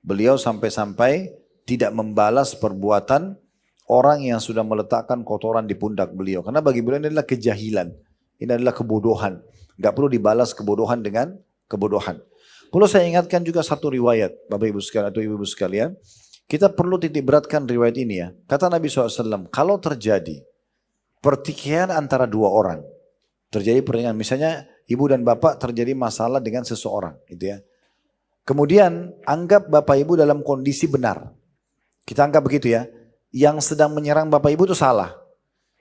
Beliau sampai-sampai tidak membalas perbuatan orang yang sudah meletakkan kotoran di pundak beliau. Karena bagi beliau ini adalah kejahilan. Ini adalah kebodohan. Gak perlu dibalas kebodohan dengan kebodohan. Perlu saya ingatkan juga satu riwayat, Bapak Ibu sekalian atau Ibu sekalian. Kita perlu titik beratkan riwayat ini ya. Kata Nabi SAW, kalau terjadi pertikaian antara dua orang, terjadi pertikaian, misalnya ibu dan bapak terjadi masalah dengan seseorang, gitu ya. Kemudian anggap bapak ibu dalam kondisi benar. Kita anggap begitu ya. Yang sedang menyerang bapak ibu itu salah.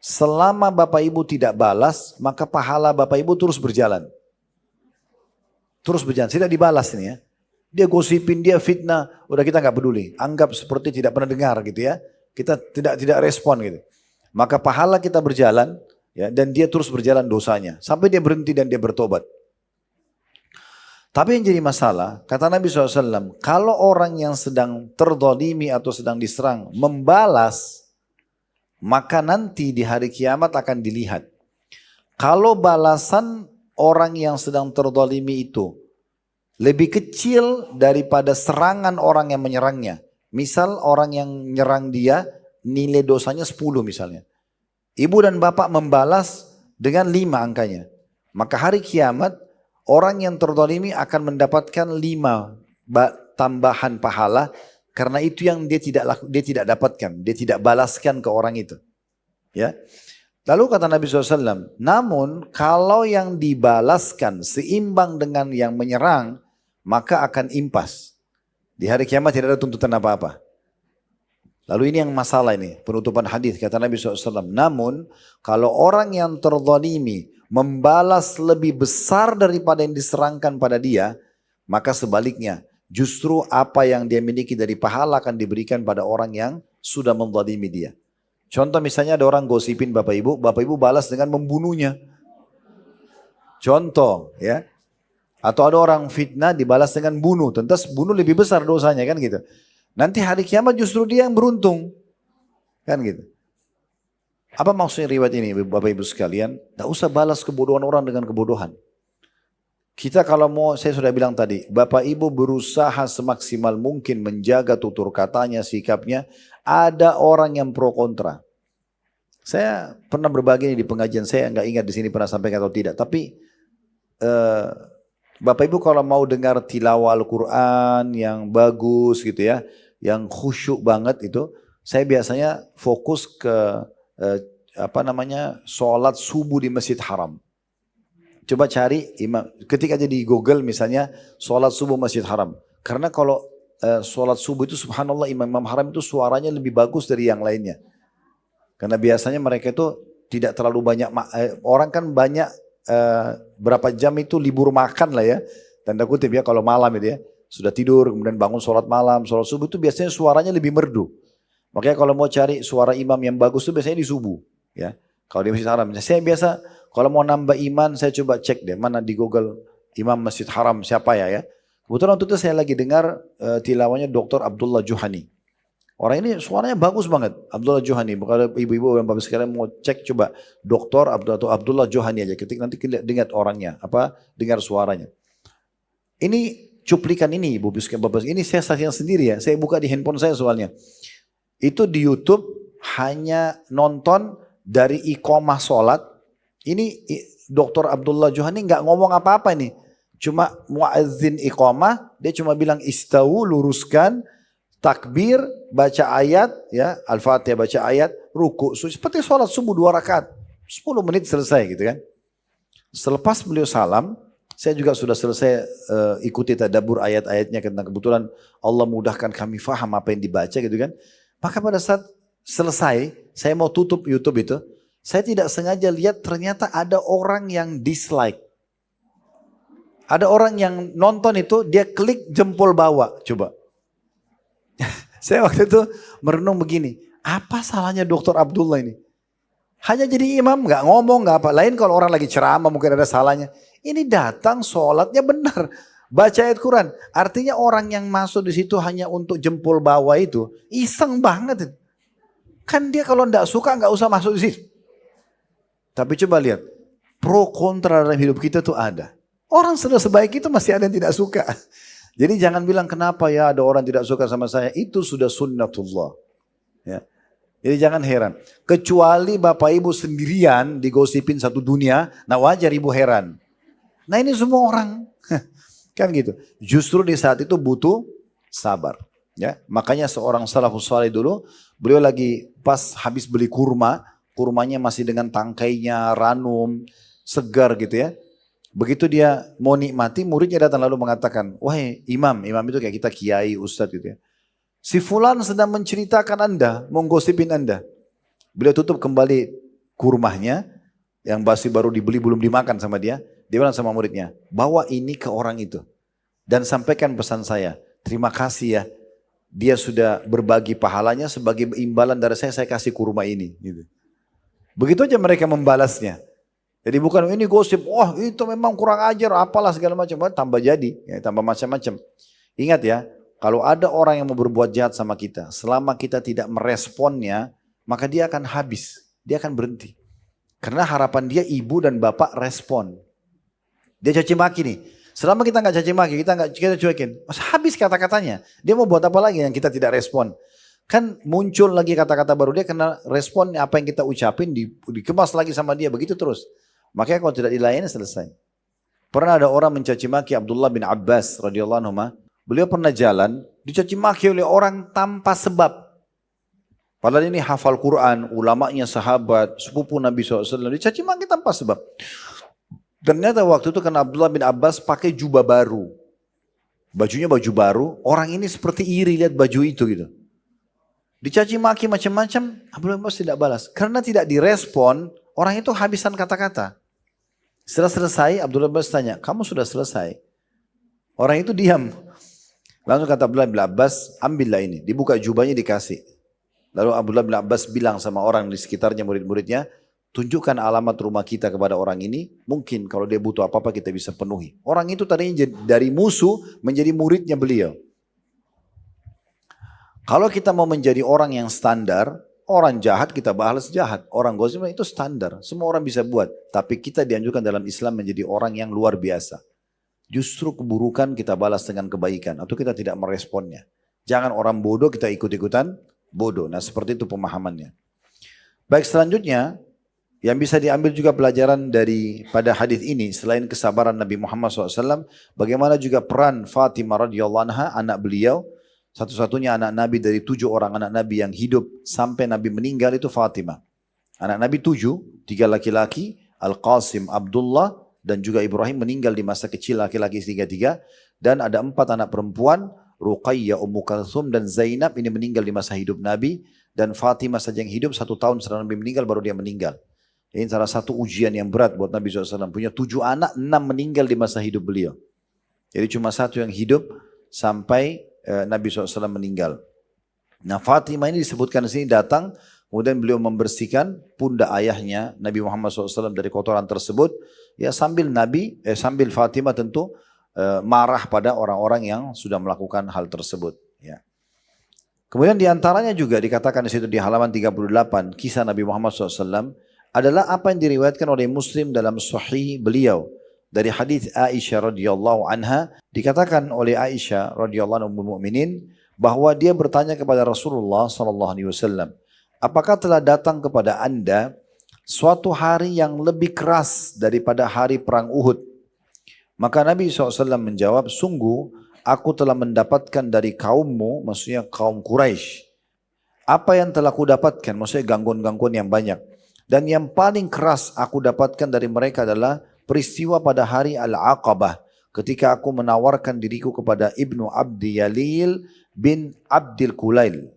Selama bapak ibu tidak balas, maka pahala bapak ibu terus berjalan. Terus berjalan, tidak dibalas ini ya. Dia gosipin, dia fitnah, udah kita nggak peduli. Anggap seperti tidak pernah dengar gitu ya. Kita tidak respon gitu. Maka pahala kita berjalan ya, dan dia terus berjalan dosanya. Sampai dia berhenti dan dia bertobat. Tapi yang jadi masalah, kata Nabi SAW, kalau orang yang sedang terdolimi atau sedang diserang membalas, maka nanti di hari kiamat akan dilihat. Kalau balasan orang yang sedang terdolimi itu lebih kecil daripada serangan orang yang menyerangnya. Misal orang yang menyerang dia nilai dosanya 10 misalnya. Ibu dan bapak membalas dengan 5 angkanya. Maka hari kiamat orang yang terdolimi akan mendapatkan 5 tambahan pahala. Karena itu yang dia tidak dapatkan. Dia tidak balaskan ke orang itu. Ya. Lalu kata Nabi SAW, namun kalau yang dibalaskan seimbang dengan yang menyerang, maka akan impas. Di hari kiamat tidak ada tuntutan apa-apa. Lalu ini yang masalah ini, penutupan hadis kata Nabi SAW. Namun kalau orang yang terzalimi membalas lebih besar daripada yang diserangkan pada dia, maka sebaliknya justru apa yang dia miliki dari pahala akan diberikan pada orang yang sudah menzalimi dia. Contoh misalnya ada orang gosipin bapak ibu balas dengan membunuhnya. Contoh ya. Atau ada orang fitnah dibalas dengan bunuh. Tentu bunuh lebih besar dosanya kan gitu. Nanti hari kiamat justru dia yang beruntung. Kan gitu. Apa maksudnya riwayat ini Bapak Ibu sekalian? Tidak usah balas kebodohan orang dengan kebodohan. Kita kalau mau, saya sudah bilang tadi, Bapak Ibu berusaha semaksimal mungkin menjaga tutur katanya, sikapnya. Ada orang yang pro kontra. Saya pernah berbagi di pengajian, saya nggak ingat di sini pernah sampaikan atau tidak. Tapi Bapak Ibu kalau mau dengar tilawah Al-Quran yang bagus gitu ya, yang khusyuk banget itu, saya biasanya fokus ke sholat subuh di Masjid Haram. Coba cari ketik aja di Google misalnya sholat subuh Masjid Haram. Karena kalau sholat subuh itu subhanallah imam haram itu suaranya lebih bagus dari yang lainnya. Karena biasanya mereka itu tidak terlalu banyak, orang kan banyak berapa jam itu libur makan lah ya. Tanda kutip ya kalau malam itu ya. Sudah tidur kemudian bangun sholat malam, sholat subuh itu biasanya suaranya lebih merdu. Makanya kalau mau cari suara imam yang bagus itu biasanya di subuh. Ya. Kalau di Masjid Haram. Saya biasa kalau mau nambah iman saya coba cek deh mana di Google imam Masjid Haram siapa ya. Kebetulan waktu itu saya lagi dengar tilawahnya Dr. Abdullah Juhani. Orang ini suaranya bagus banget, Abdullah Juhani. Kalau ibu-ibu dan bapak sekalian mau cek coba Dr. Abdullah Juhani aja. Ketik nanti dengar orangnya, dengar suaranya. Ini cuplikan ini ibu bapak. Ini saya saksikan sendiri ya. Saya buka di handphone saya soalnya. Itu di YouTube hanya nonton dari iqamah sholat. Ini Dr. Abdullah Juhani nggak ngomong apa-apa nih. Cuma muazzin iqamah, dia cuma bilang istawu, luruskan, takbir, baca ayat, ya Al-Fatihah baca ayat, ruku, seperti sholat subuh 2 rakaat, 10 menit selesai gitu kan. Selepas beliau salam, saya juga sudah selesai ikuti tadabbur ayat-ayatnya karena kebetulan Allah mudahkan kami faham apa yang dibaca gitu kan. Maka pada saat selesai, saya mau tutup YouTube itu, saya tidak sengaja lihat ternyata ada orang yang dislike. Ada orang yang nonton itu, dia klik jempol bawah, coba. Saya waktu itu merenung begini, apa salahnya Dr. Abdullah ini? Hanya jadi imam, nggak ngomong, nggak apa. Lain kalau orang lagi ceramah mungkin ada salahnya. Ini datang sholatnya benar. Baca ayat Quran. Artinya orang yang masuk di situ hanya untuk jempol bawah itu. Iseng banget. Kan dia kalau nggak suka nggak usah masuk di situ. Tapi coba lihat. Pro kontra dalam hidup kita tuh ada. Orang sudah sebaik itu masih ada yang tidak suka. Jadi jangan bilang kenapa ya ada orang tidak suka sama saya. Itu sudah sunnatullah. Ya. Jadi jangan heran. Kecuali bapak ibu sendirian digosipin satu dunia. Nah wajar ibu heran. Nah ini semua orang. Kan gitu. Justru di saat itu butuh sabar. Ya, makanya seorang salafus saleh dulu, beliau lagi pas habis beli kurma, kurmanya masih dengan tangkainya, ranum, segar gitu ya. Begitu dia mau nikmati, muridnya datang lalu mengatakan, wahai imam, imam itu kayak kita kiai, ustadz gitu ya. Si fulan sedang menceritakan Anda, menggosipin Anda. Beliau tutup kembali kurmanya, yang masih baru dibeli belum dimakan sama dia. Dia bilang sama muridnya, bawa ini ke orang itu. Dan sampaikan pesan saya, terima kasih ya. Dia sudah berbagi pahalanya sebagai imbalan dari saya kasih kurma ini. Gitu. Begitu aja mereka membalasnya. Jadi bukan ini gosip, wah itu memang kurang ajar, apalah segala macam. Tambah jadi, ya, tambah macam-macam. Ingat ya, kalau ada orang yang mau berbuat jahat sama kita, selama kita tidak meresponnya, maka dia akan habis, dia akan berhenti. Karena harapan dia ibu dan bapak respon. Dia caci maki nih. Selama kita nggak caci maki, kita cuekin, habis kata-katanya. Dia mau buat apa lagi yang kita tidak respon? Kan muncul lagi kata-kata baru, dia kena respon apa yang kita ucapin dikemas lagi sama dia, begitu terus. Makanya kalau tidak dilayani selesai. Pernah ada orang mencaci maki Abdullah bin Abbas radhiyallahu anhu. Beliau pernah jalan, dicaci maki oleh orang tanpa sebab. Padahal ini hafal Quran, ulamanya sahabat, sepupu Nabi SAW, dicaci maki tanpa sebab. Ternyata waktu itu karena Abdullah bin Abbas pakai jubah baru. Bajunya baju baru, orang ini seperti iri lihat baju itu gitu. Dicaci maki macam-macam, Abdullah bin Abbas tidak balas. Karena tidak direspon, orang itu habisan kata-kata. Setelah selesai, Abdullah bin Abbas tanya, kamu sudah selesai? Orang itu diam. Langsung kata Abdullah bin Abbas, ambillah ini. Dibuka jubahnya dikasih. Lalu Abdullah bin Abbas bilang sama orang di sekitarnya, murid-muridnya, tunjukkan alamat rumah kita kepada orang ini, mungkin kalau dia butuh apa-apa kita bisa penuhi. Orang itu tadinya dari musuh menjadi muridnya beliau. Kalau kita mau menjadi orang yang standar, orang jahat kita balas jahat, orang gosip itu standar, semua orang bisa buat. Tapi kita dianjurkan dalam Islam menjadi orang yang luar biasa. Justru keburukan kita balas dengan kebaikan, atau kita tidak meresponnya. Jangan orang bodoh kita ikut-ikutan bodoh. Nah seperti itu pemahamannya. Baik, selanjutnya, yang bisa diambil juga pelajaran pada hadis ini selain kesabaran Nabi Muhammad SAW, bagaimana juga peran Fatimah radhiyallahu anha, anak beliau, satu-satunya anak Nabi dari 7 orang anak Nabi yang hidup sampai Nabi meninggal itu Fatimah. Anak Nabi 7, 3 laki-laki, Al-Qasim, Abdullah, dan juga Ibrahim meninggal di masa kecil laki-laki 3, dan ada 4 anak perempuan, Ruqayyah, Ummu Kalthum, dan Zainab ini meninggal di masa hidup Nabi, dan Fatimah saja yang hidup 1 tahun setelah Nabi meninggal baru dia meninggal. Ini salah satu ujian yang berat buat Nabi SAW. Punya 7 anak, 6 meninggal di masa hidup beliau. Jadi cuma 1 yang hidup sampai Nabi SAW meninggal. Nah Fatimah ini disebutkan di sini datang, kemudian beliau membersihkan pundak ayahnya Nabi Muhammad SAW dari kotoran tersebut. Ya sambil Fatimah tentu marah pada orang-orang yang sudah melakukan hal tersebut. Ya. Kemudian diantaranya juga dikatakan di situ di halaman 38 kisah Nabi Muhammad SAW. Adalah apa yang diriwayatkan oleh Muslim dalam Sahih beliau dari hadis Aisyah radhiyallahu anha, dikatakan oleh Aisyah radhiyallahu anha ummul mukminin bahwa dia bertanya kepada Rasulullah sallallahu alaihi wasallam, apakah telah datang kepada Anda suatu hari yang lebih keras daripada hari perang Uhud? Maka Nabi SAW menjawab, sungguh aku telah mendapatkan dari kaummu, maksudnya kaum Quraisy, apa yang telah ku dapatkan, maksudnya gangguan-gangguan yang banyak. Dan yang paling keras aku dapatkan dari mereka adalah peristiwa pada hari Al-Aqabah. Ketika aku menawarkan diriku kepada Ibnu Abdi Yalil bin Abdil Kulail.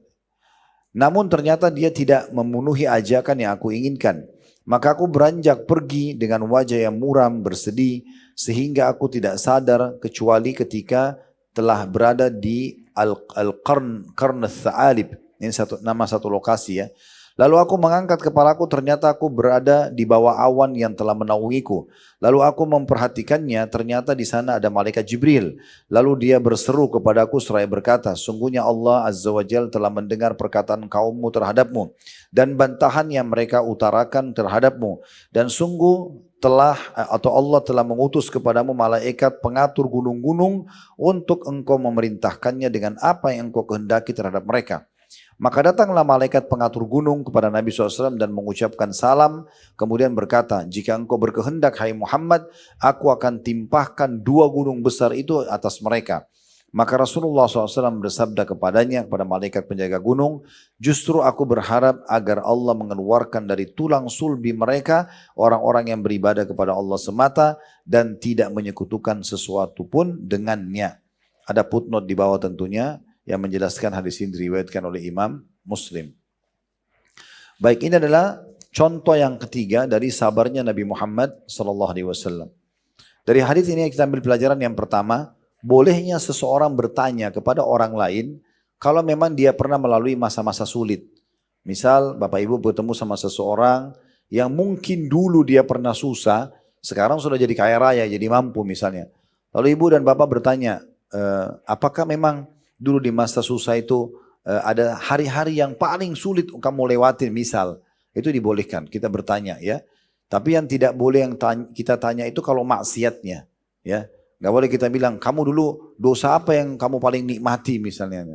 Namun ternyata dia tidak memenuhi ajakan yang aku inginkan. Maka aku beranjak pergi dengan wajah yang muram bersedih. Sehingga aku tidak sadar kecuali ketika telah berada di Al-Qarn Al-Tha'alib. Ini nama satu lokasi ya. Lalu aku mengangkat kepalaku, ternyata aku berada di bawah awan yang telah menaungiku. Lalu aku memperhatikannya, ternyata di sana ada malaikat Jibril. Lalu dia berseru kepadaku seraya berkata, sungguhnya Allah Azza wa Jalla telah mendengar perkataan kaummu terhadapmu dan bantahan yang mereka utarakan terhadapmu. Dan sungguh Allah telah mengutus kepadamu malaikat pengatur gunung-gunung untuk engkau memerintahkannya dengan apa yang engkau kehendaki terhadap mereka. Maka datanglah malaikat pengatur gunung kepada Nabi SAW dan mengucapkan salam. Kemudian berkata, jika engkau berkehendak hai Muhammad, aku akan timpahkan 2 gunung besar itu atas mereka. Maka Rasulullah SAW bersabda kepadanya, kepada malaikat penjaga gunung, justru aku berharap agar Allah mengeluarkan dari tulang sulbi mereka orang-orang yang beribadah kepada Allah semata dan tidak menyekutukan sesuatu pun dengannya. Ada footnote di bawah tentunya yang menjelaskan hadis ini diriwayatkan oleh Imam Muslim. Baik, ini adalah contoh yang ketiga dari sabarnya Nabi Muhammad SAW. Dari hadis ini kita ambil pelajaran yang pertama, bolehnya seseorang bertanya kepada orang lain kalau memang dia pernah melalui masa-masa sulit. Misal Bapak Ibu bertemu sama seseorang yang mungkin dulu dia pernah susah, sekarang sudah jadi kaya raya, jadi mampu misalnya. Lalu Ibu dan Bapak bertanya, apakah memang dulu di masa susah itu ada hari-hari yang paling sulit kamu lewatin misal. Itu dibolehkan, kita bertanya ya. Tapi yang tidak boleh kita tanya itu kalau maksiatnya. Ya, nggak boleh kita bilang, kamu dulu dosa apa yang kamu paling nikmati misalnya.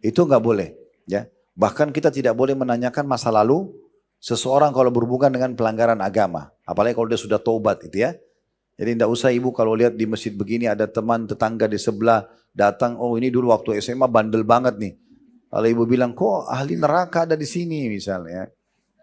Itu nggak boleh. Ya, bahkan kita tidak boleh menanyakan masa lalu seseorang kalau berhubungan dengan pelanggaran agama. Apalagi kalau dia sudah taubat itu ya. Jadi tidak usah Ibu kalau lihat di masjid begini ada teman tetangga di sebelah datang, oh ini dulu waktu SMA bandel banget nih. Kalau Ibu bilang, kok ahli neraka ada di sini misalnya.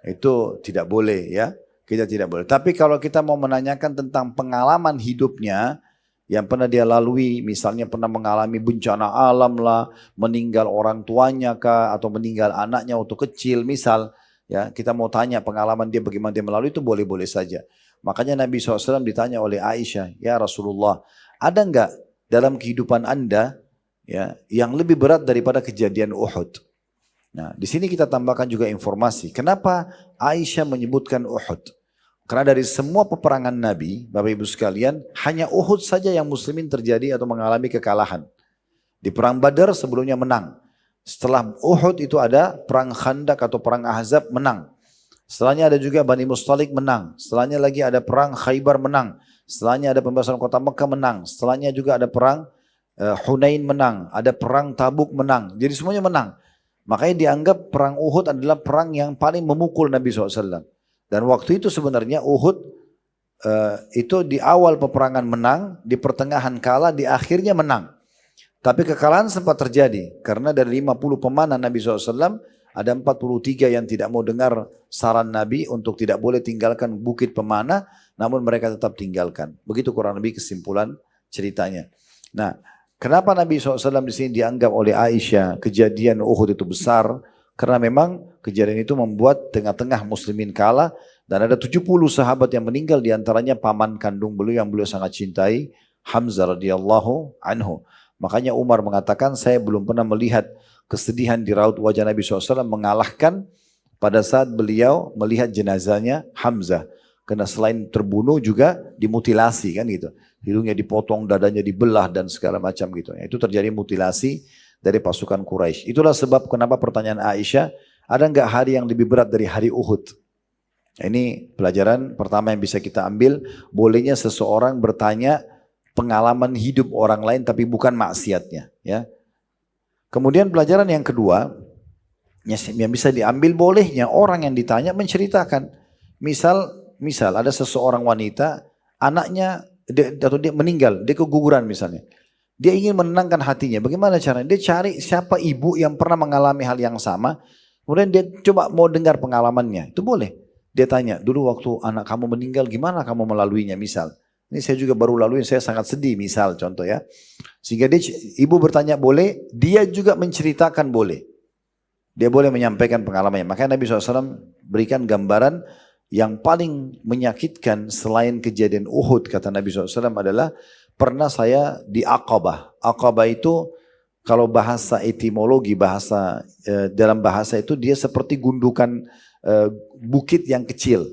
Itu tidak boleh ya. Kita tidak boleh. Tapi kalau kita mau menanyakan tentang pengalaman hidupnya yang pernah dia lalui, misalnya pernah mengalami bencana alam lah, meninggal orang tuanya kah, atau meninggal anaknya waktu kecil misal. Ya, kita mau tanya pengalaman dia bagaimana dia melalui itu boleh-boleh saja. Makanya Nabi SAW ditanya oleh Aisyah, ya Rasulullah, ada enggak dalam kehidupan Anda ya yang lebih berat daripada kejadian Uhud? Nah, di sini kita tambahkan juga informasi. Kenapa Aisyah menyebutkan Uhud? Karena dari semua peperangan Nabi, Bapak Ibu sekalian, hanya Uhud saja yang muslimin terjadi atau mengalami kekalahan. Di perang Badar sebelumnya menang. Setelah Uhud itu ada perang Khandaq atau perang Ahzab menang. Setelahnya ada juga Bani Mustalik menang. Setelahnya lagi ada perang Khaybar menang. Setelahnya ada pembebasan kota Mekah menang. Setelahnya juga ada perang Hunain menang. Ada perang Tabuk menang. Jadi semuanya menang. Makanya dianggap perang Uhud adalah perang yang paling memukul Nabi SAW. Dan waktu itu sebenarnya Uhud itu di awal peperangan menang. Di pertengahan kalah, di akhirnya menang. Tapi kekalahan sempat terjadi. Karena dari 50 pemanah Nabi SAW, ada 43 yang tidak mau dengar saran Nabi untuk tidak boleh tinggalkan bukit pemanah, namun mereka tetap tinggalkan. Begitu kurang lebih kesimpulan ceritanya. Nah, kenapa Nabi SAW di sini dianggap oleh Aisyah kejadian Uhud itu besar? Karena memang kejadian itu membuat tengah-tengah muslimin kalah dan ada 70 sahabat yang meninggal, diantaranya paman kandung beliau yang beliau sangat cintai, Hamzah radhiyallahu anhu. Makanya Umar mengatakan, saya belum pernah melihat kesedihan di raut wajah Nabi SAW mengalahkan pada saat beliau melihat jenazahnya Hamzah. Karena selain terbunuh juga dimutilasi kan gitu. Hidungnya dipotong, dadanya dibelah dan segala macam gitu. Itu terjadi mutilasi dari pasukan Quraisy. Itulah sebab kenapa pertanyaan Aisyah, ada enggak hari yang lebih berat dari hari Uhud? Ini pelajaran pertama yang bisa kita ambil. Bolehnya seseorang bertanya pengalaman hidup orang lain tapi bukan maksiatnya ya. Kemudian pelajaran yang kedua yang bisa diambil, bolehnya orang yang ditanya menceritakan. Misal ada seseorang wanita, anaknya atau dia meninggal, dia keguguran misalnya. Dia ingin menenangkan hatinya. Bagaimana caranya? Dia cari siapa ibu yang pernah mengalami hal yang sama. Kemudian dia coba mau dengar pengalamannya. Itu boleh. Dia tanya, dulu waktu anak kamu meninggal gimana kamu melaluinya misal. Ini saya juga baru lalui, saya sangat sedih misal contoh ya. Sehingga ibu bertanya boleh, dia juga menceritakan boleh. Dia boleh menyampaikan pengalamannya. Makanya Nabi SAW berikan gambaran yang paling menyakitkan selain kejadian Uhud, kata Nabi SAW adalah pernah saya di Aqabah. Aqabah itu kalau bahasa etimologi, dalam bahasa itu dia seperti gundukan bukit yang kecil.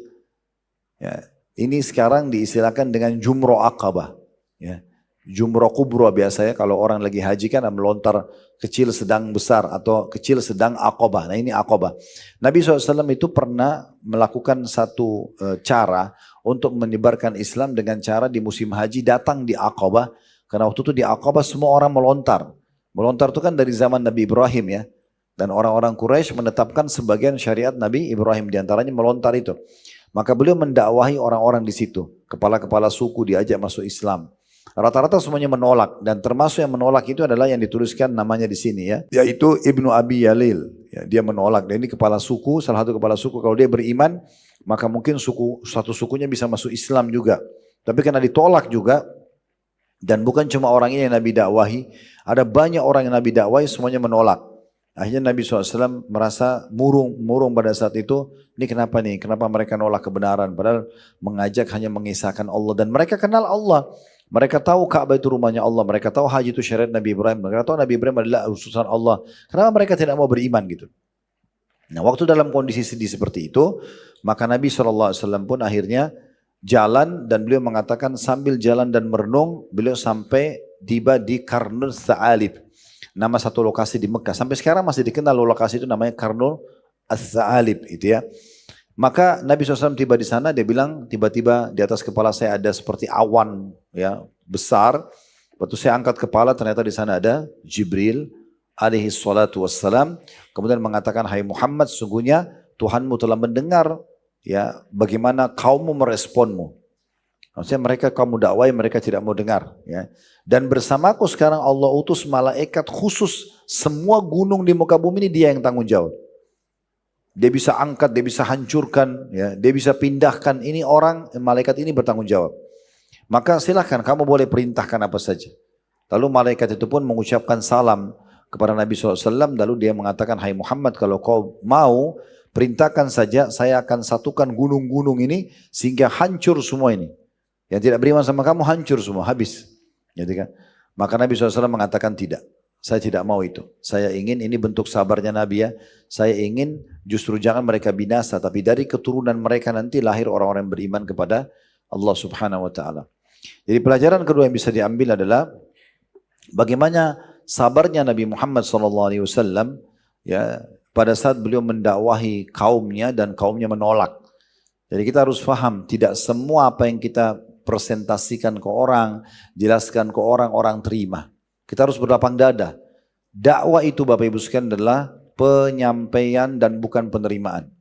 Ya, ini sekarang diistilahkan dengan Jumroh Aqabah. Ya. Jumroh kubro biasanya kalau orang lagi haji kan melontar kecil sedang besar atau kecil sedang Aqabah. Nah ini Aqabah. Nabi SAW itu pernah melakukan satu cara untuk menyebarkan Islam dengan cara di musim haji datang di Aqabah. Karena waktu itu di Aqabah semua orang melontar. Melontar itu kan dari zaman Nabi Ibrahim ya. Dan orang-orang Quraisy menetapkan sebagian syariat Nabi Ibrahim diantaranya melontar itu. Maka beliau mendakwahi orang-orang di situ. Kepala-kepala suku diajak masuk Islam. Rata-rata semuanya menolak dan termasuk yang menolak itu adalah yang dituliskan namanya di sini ya, yaitu Ibnu Abi Yalil. Ya, dia menolak. Dan ini kepala suku, salah satu kepala suku kalau dia beriman maka mungkin satu sukunya bisa masuk Islam juga. Tapi karena ditolak juga dan bukan cuma orang ini yang Nabi dakwahi, ada banyak orang yang Nabi dakwahi semuanya menolak. Akhirnya Nabi SAW merasa murung pada saat itu, ini kenapa nih? Kenapa mereka nolak kebenaran? Padahal mengajak hanya mengisahkan Allah dan mereka kenal Allah. Mereka tahu Ka'bah itu rumahnya Allah. Mereka tahu haji itu syariat Nabi Ibrahim. Mereka tahu Nabi Ibrahim adalah utusan Allah. Kenapa mereka tidak mau beriman gitu? Nah waktu dalam kondisi sedih seperti itu, maka Nabi SAW pun akhirnya jalan dan beliau mengatakan sambil jalan dan merenung, beliau sampai tiba di Qarnul Tha'alib. Nama satu lokasi di Mekah. Sampai sekarang masih dikenal lokasi itu namanya Qarnul Tha'alib itu ya. Maka Nabi SAW tiba di sana, dia bilang tiba-tiba di atas kepala saya ada seperti awan ya besar. Waktu saya angkat kepala ternyata di sana ada Jibril alaihi salatu wassalam. Kemudian mengatakan, hai Muhammad, sungguhnya Tuhanmu telah mendengar ya bagaimana kaummu meresponmu. Maksudnya mereka kamu dakwai mereka tidak mau dengar ya. Dan bersamaku sekarang Allah utus malaikat khusus, semua gunung di muka bumi ini dia yang tanggung jawab. Dia bisa angkat, dia bisa hancurkan, ya, dia bisa pindahkan. Ini orang, malaikat ini bertanggung jawab. Maka silahkan kamu boleh perintahkan apa saja. Lalu malaikat itu pun mengucapkan salam kepada Nabi SAW. Lalu dia mengatakan, hai Muhammad, kalau kau mau perintahkan saja, saya akan satukan gunung-gunung ini sehingga hancur semua ini. Yang tidak beriman sama kamu hancur semua, habis. Gitu kan? Maka Nabi SAW mengatakan tidak. Saya tidak mau itu. Saya ingin, ini bentuk sabarnya Nabi ya. Saya ingin justru jangan mereka binasa. Tapi dari keturunan mereka nanti lahir orang-orang yang beriman kepada Allah subhanahu wa ta'ala. Jadi pelajaran kedua yang bisa diambil adalah bagaimana sabarnya Nabi Muhammad SAW ya, pada saat beliau mendakwahi kaumnya dan kaumnya menolak. Jadi kita harus paham, tidak semua apa yang kita presentasikan ke orang, jelaskan ke orang, orang terima. Kita harus berlapang dada. Dakwah itu Bapak Ibu sekalian adalah penyampaian dan bukan penerimaan.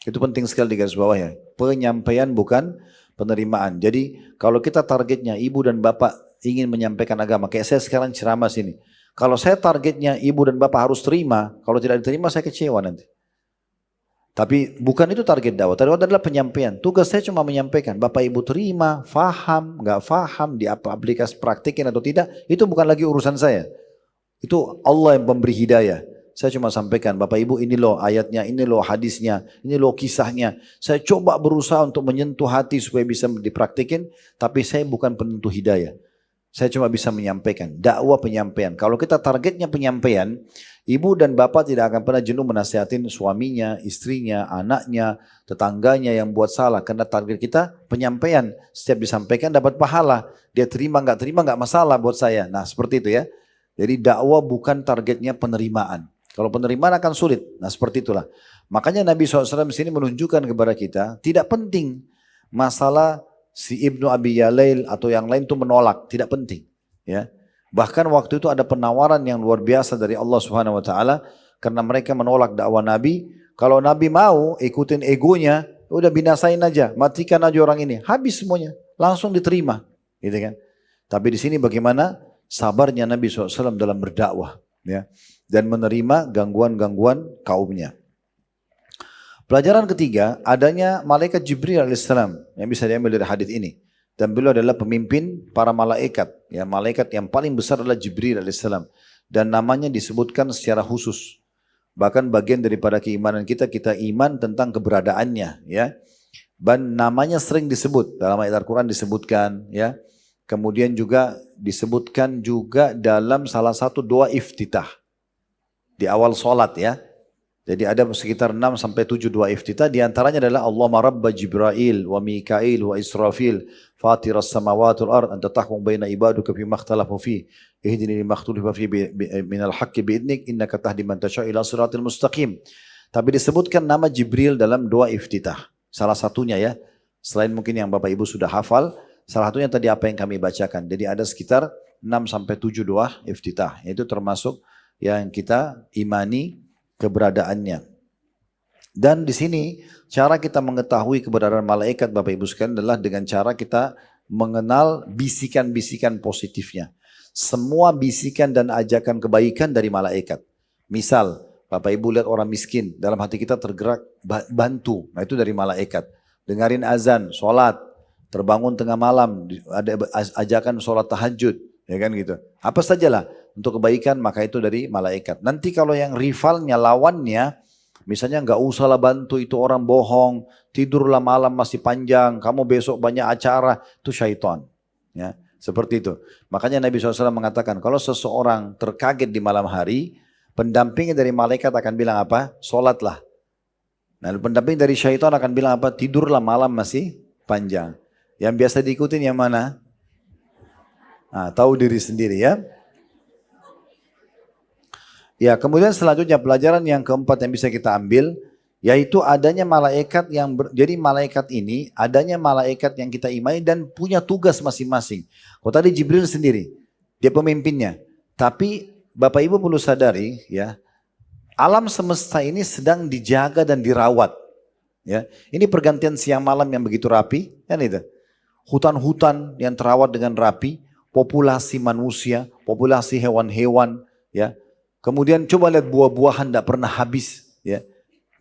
Itu penting sekali di garis bawah ya. Penyampaian bukan penerimaan. Jadi kalau kita targetnya ibu dan bapak ingin menyampaikan agama. Kayak saya sekarang ceramah sini. Kalau saya targetnya ibu dan bapak harus terima. Kalau tidak diterima saya kecewa nanti. Tapi bukan itu target dakwah. Target adalah penyampaian. Tugas saya cuma menyampaikan. Bapak ibu terima, faham, nggak faham, di aplikasi praktikin atau tidak. Itu bukan lagi urusan saya. Itu Allah yang memberi hidayah. Saya cuma sampaikan, Bapak Ibu ini loh ayatnya, ini loh hadisnya, ini loh kisahnya. Saya coba berusaha untuk menyentuh hati supaya bisa dipraktikin. Tapi saya bukan penentu hidayah. Saya cuma bisa menyampaikan, dakwah penyampaian. Kalau kita targetnya penyampaian, ibu dan bapak tidak akan pernah jenuh menasihatin suaminya, istrinya, anaknya, tetangganya yang buat salah. Karena target kita penyampaian. Setiap disampaikan dapat pahala. Dia terima nggak masalah buat saya. Nah seperti itu ya. Jadi dakwah bukan targetnya penerimaan. Kalau penerimaan akan sulit. Nah seperti itulah. Makanya Nabi SAW di sini menunjukkan kepada kita, tidak penting masalah si Ibnu Abi Yalail atau yang lain itu menolak, tidak penting. Ya, bahkan waktu itu ada penawaran yang luar biasa dari Allah Subhanahu Wa Taala karena mereka menolak dakwah Nabi. Kalau Nabi mau ikutin egonya, udah binasain aja, matikan aja orang ini, habis semuanya, langsung diterima, gitu kan? Tapi di sini bagaimana sabarnya Nabi SAW dalam berdakwah, ya, dan menerima gangguan-gangguan kaumnya. Pelajaran ketiga, adanya malaikat Jibril alaihissalam yang bisa diambil dari hadis ini. Dan beliau adalah pemimpin para malaikat. Ya, malaikat yang paling besar adalah Jibril alaihissalam. Dan namanya disebutkan secara khusus. Bahkan bagian daripada keimanan kita, kita iman tentang keberadaannya. Ya. Dan namanya sering disebut. Dalam ayat Al-Quran disebutkan. Ya. Kemudian juga disebutkan juga dalam salah satu doa iftitah. Di awal sholat ya. Jadi ada sekitar 6 sampai 7 doa iftitah, di antaranya adalah Allahumma rabba Jibril wa Mikail wa Israfil fatir as-samawati wal ard anta tahkum baina ibaduka fi makhtalafu fi ihdini lima ikhtalafa fi minal haqqi biidnik innaka tahdi man tasha ila siratil mustaqim. Tapi disebutkan nama Jibril dalam doa iftitah. Salah satunya ya, selain mungkin yang Bapak Ibu sudah hafal, salah satunya tadi apa yang kami bacakan. Jadi ada sekitar 6 sampai 7 doa iftitah. Itu termasuk yang kita imani keberadaannya. Dan di sini cara kita mengetahui keberadaan malaikat Bapak Ibu sekalian adalah dengan cara kita mengenal bisikan-bisikan positifnya. Semua bisikan dan ajakan kebaikan dari malaikat. Misal Bapak Ibu lihat orang miskin, dalam hati kita tergerak bantu, nah itu dari malaikat. Dengarin azan, sholat, terbangun tengah malam, ada ajakan sholat tahajud, ya kan gitu. Apa sajalah untuk kebaikan maka itu dari malaikat. Nanti kalau yang rivalnya, lawannya, misalnya nggak usahlah bantu itu orang bohong, tidurlah malam masih panjang, kamu besok banyak acara, itu syaitan. Ya, seperti itu. Makanya Nabi SAW mengatakan kalau seseorang terkaget di malam hari, pendampingnya dari malaikat akan bilang apa? Sholatlah. Nah, pendamping dari syaitan akan bilang apa? Tidurlah malam masih panjang. Yang biasa diikutin yang mana? Nah, tahu diri sendiri ya. Ya, kemudian selanjutnya pelajaran yang keempat yang bisa kita ambil, yaitu adanya malaikat jadi malaikat ini, adanya malaikat yang kita imani dan punya tugas masing-masing. Kalau tadi Jibril sendiri, dia pemimpinnya. Tapi Bapak Ibu perlu sadari ya, alam semesta ini sedang dijaga dan dirawat. Ya, ini pergantian siang malam yang begitu rapi, kan itu. Hutan-hutan yang terawat dengan rapi, populasi manusia, populasi hewan-hewan, ya. Kemudian coba lihat buah-buahan tidak pernah habis. Ya.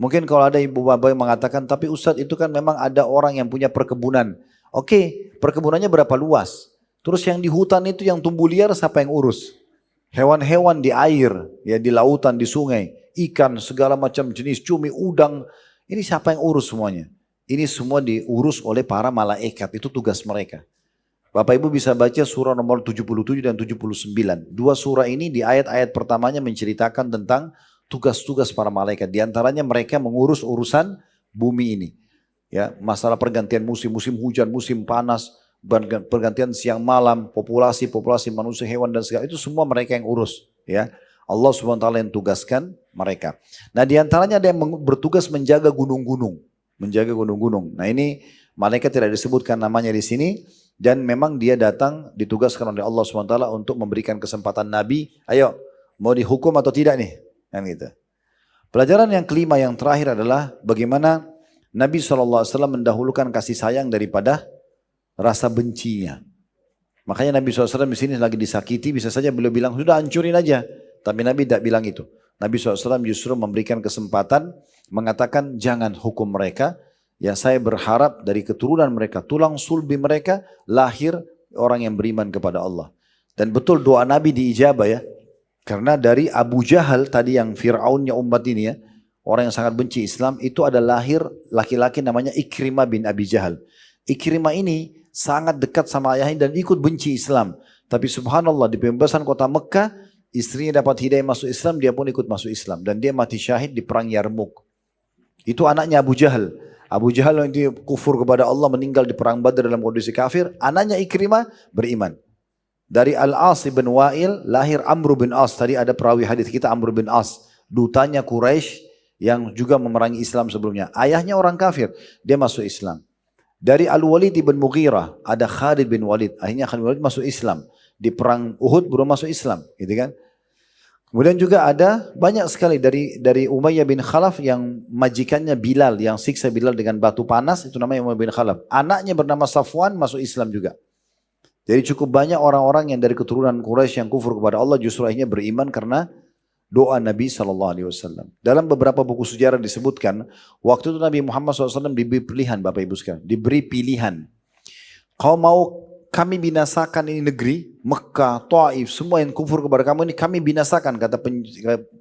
Mungkin kalau ada ibu bapak yang mengatakan, tapi Ustadz itu kan memang ada orang yang punya perkebunan. Oke, perkebunannya berapa luas? Terus yang di hutan itu yang tumbuh liar siapa yang urus? Hewan-hewan di air, ya di lautan, di sungai, ikan, segala macam jenis cumi, udang. Ini siapa yang urus semuanya? Ini semua diurus oleh para malaikat, itu tugas mereka. Bapak Ibu bisa baca surah nomor 77 dan 79. Dua surah ini di ayat-ayat pertamanya menceritakan tentang tugas-tugas para malaikat. Di antaranya mereka mengurus urusan bumi ini. Ya, masalah pergantian musim, musim hujan, musim panas, pergantian siang malam, populasi manusia, hewan dan segala itu semua mereka yang urus. Ya, Allah SWT yang tugaskan mereka. Nah, di antaranya ada yang bertugas menjaga gunung-gunung, Nah, ini malaikat tidak disebutkan namanya di sini. Dan memang dia datang ditugaskan oleh Allah SWT untuk memberikan kesempatan Nabi, ayo mau dihukum atau tidak nih, kan gitu. Pelajaran yang kelima yang terakhir adalah bagaimana Nabi SAW mendahulukan kasih sayang daripada rasa bencinya. Makanya Nabi SAW di sini lagi disakiti, bisa saja beliau bilang sudah hancurin aja, tapi Nabi tidak bilang itu. Nabi SAW justru memberikan kesempatan, mengatakan jangan hukum mereka. Ya, saya berharap dari keturunan mereka, tulang sulbi mereka, lahir orang yang beriman kepada Allah. Dan betul doa Nabi diijabah ya. Karena dari Abu Jahal tadi yang Fir'aunnya umat ini ya, orang yang sangat benci Islam, itu ada lahir laki-laki namanya Ikrimah bin Abi Jahal. Ikrimah ini sangat dekat sama ayahnya dan ikut benci Islam. Tapi subhanallah di pembebasan kota Mekah, istrinya dapat hidayah masuk Islam, dia pun ikut masuk Islam. Dan dia mati syahid di perang Yarmuk. Itu anaknya Abu Jahal. Abu Jahal yang dia kufur kepada Allah meninggal di perang Badar dalam kondisi kafir. Anaknya Ikrimah beriman. Dari Al-As bin Wa'il lahir Amr bin As. Tadi ada perawi hadis kita Amr bin As. Dutanya Quraisy yang juga memerangi Islam sebelumnya. Ayahnya orang kafir. Dia masuk Islam. Dari Al-Walid bin Mughirah ada Khalid bin Walid. Akhirnya Khalid bin Walid masuk Islam. Di perang Uhud baru masuk Islam. Gitu kan. Kemudian juga ada banyak sekali dari Umayyah bin Khalaf yang majikannya Bilal, yang siksa Bilal dengan batu panas, itu namanya Umayyah bin Khalaf. Anaknya bernama Safwan masuk Islam juga. Jadi cukup banyak orang-orang yang dari keturunan Quraisy yang kufur kepada Allah justru akhirnya beriman karena doa Nabi SAW. Dalam beberapa buku sejarah disebutkan, waktu itu Nabi Muhammad SAW diberi pilihan Bapak Ibu sekalian. Diberi pilihan. Kau mau kami binasakan ini negeri, Mekah, Taif, semua yang kufur kepada kamu ini kami binasakan, kata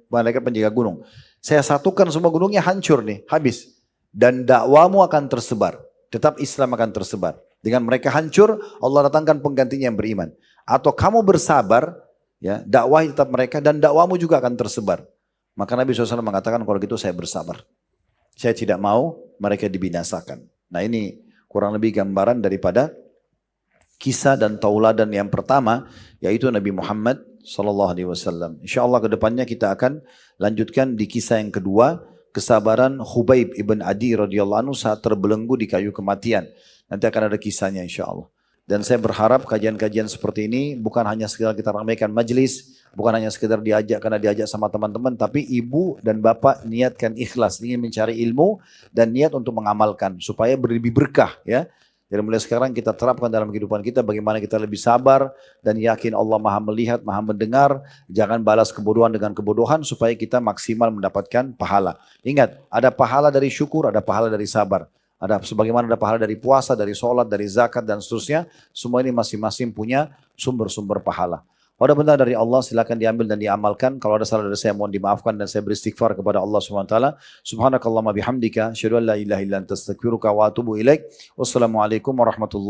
malaikat penjaga gunung. Saya satukan semua gunungnya hancur nih, habis. Dan dakwamu akan tersebar, tetap Islam akan tersebar. Dengan mereka hancur, Allah datangkan penggantinya yang beriman. Atau kamu bersabar, ya dakwah tetap mereka dan dakwamu juga akan tersebar. Maka Nabi SAW mengatakan kalau gitu saya bersabar. Saya tidak mau mereka dibinasakan. Nah ini kurang lebih gambaran daripada kisah dan tauladan yang pertama, yaitu Nabi Muhammad SAW. Insya Allah kedepannya kita akan lanjutkan di kisah yang kedua, kesabaran Khubaib ibn Adi radhiyallahu anhu saat terbelenggu di kayu kematian. Nanti akan ada kisahnya insya Allah. Dan saya berharap kajian-kajian seperti ini bukan hanya sekedar kita ramaikan majelis, bukan hanya sekedar diajak karena diajak sama teman-teman, tapi ibu dan bapak niatkan ikhlas, ingin mencari ilmu dan niat untuk mengamalkan supaya lebih berkah ya. Jadi mulai sekarang kita terapkan dalam kehidupan kita bagaimana kita lebih sabar dan yakin Allah Maha melihat, Maha mendengar. Jangan balas kebodohan dengan kebodohan supaya kita maksimal mendapatkan pahala. Ingat, ada pahala dari syukur, ada pahala dari sabar. Ada sebagaimana ada pahala dari puasa, dari sholat, dari zakat dan seterusnya. Semua ini masing-masing punya sumber-sumber pahala. Kalau ada benar dari Allah silakan diambil dan diamalkan. Kalau ada salah dari saya mohon dimaafkan dan saya beristighfar kepada Allah SWT. Subhanakallahumma bihamdika. Asyhadu an la ilaha illa anta astaghfiruka wa atubu ilaik. Wassalamualaikum warahmatullahi wabarakatuh.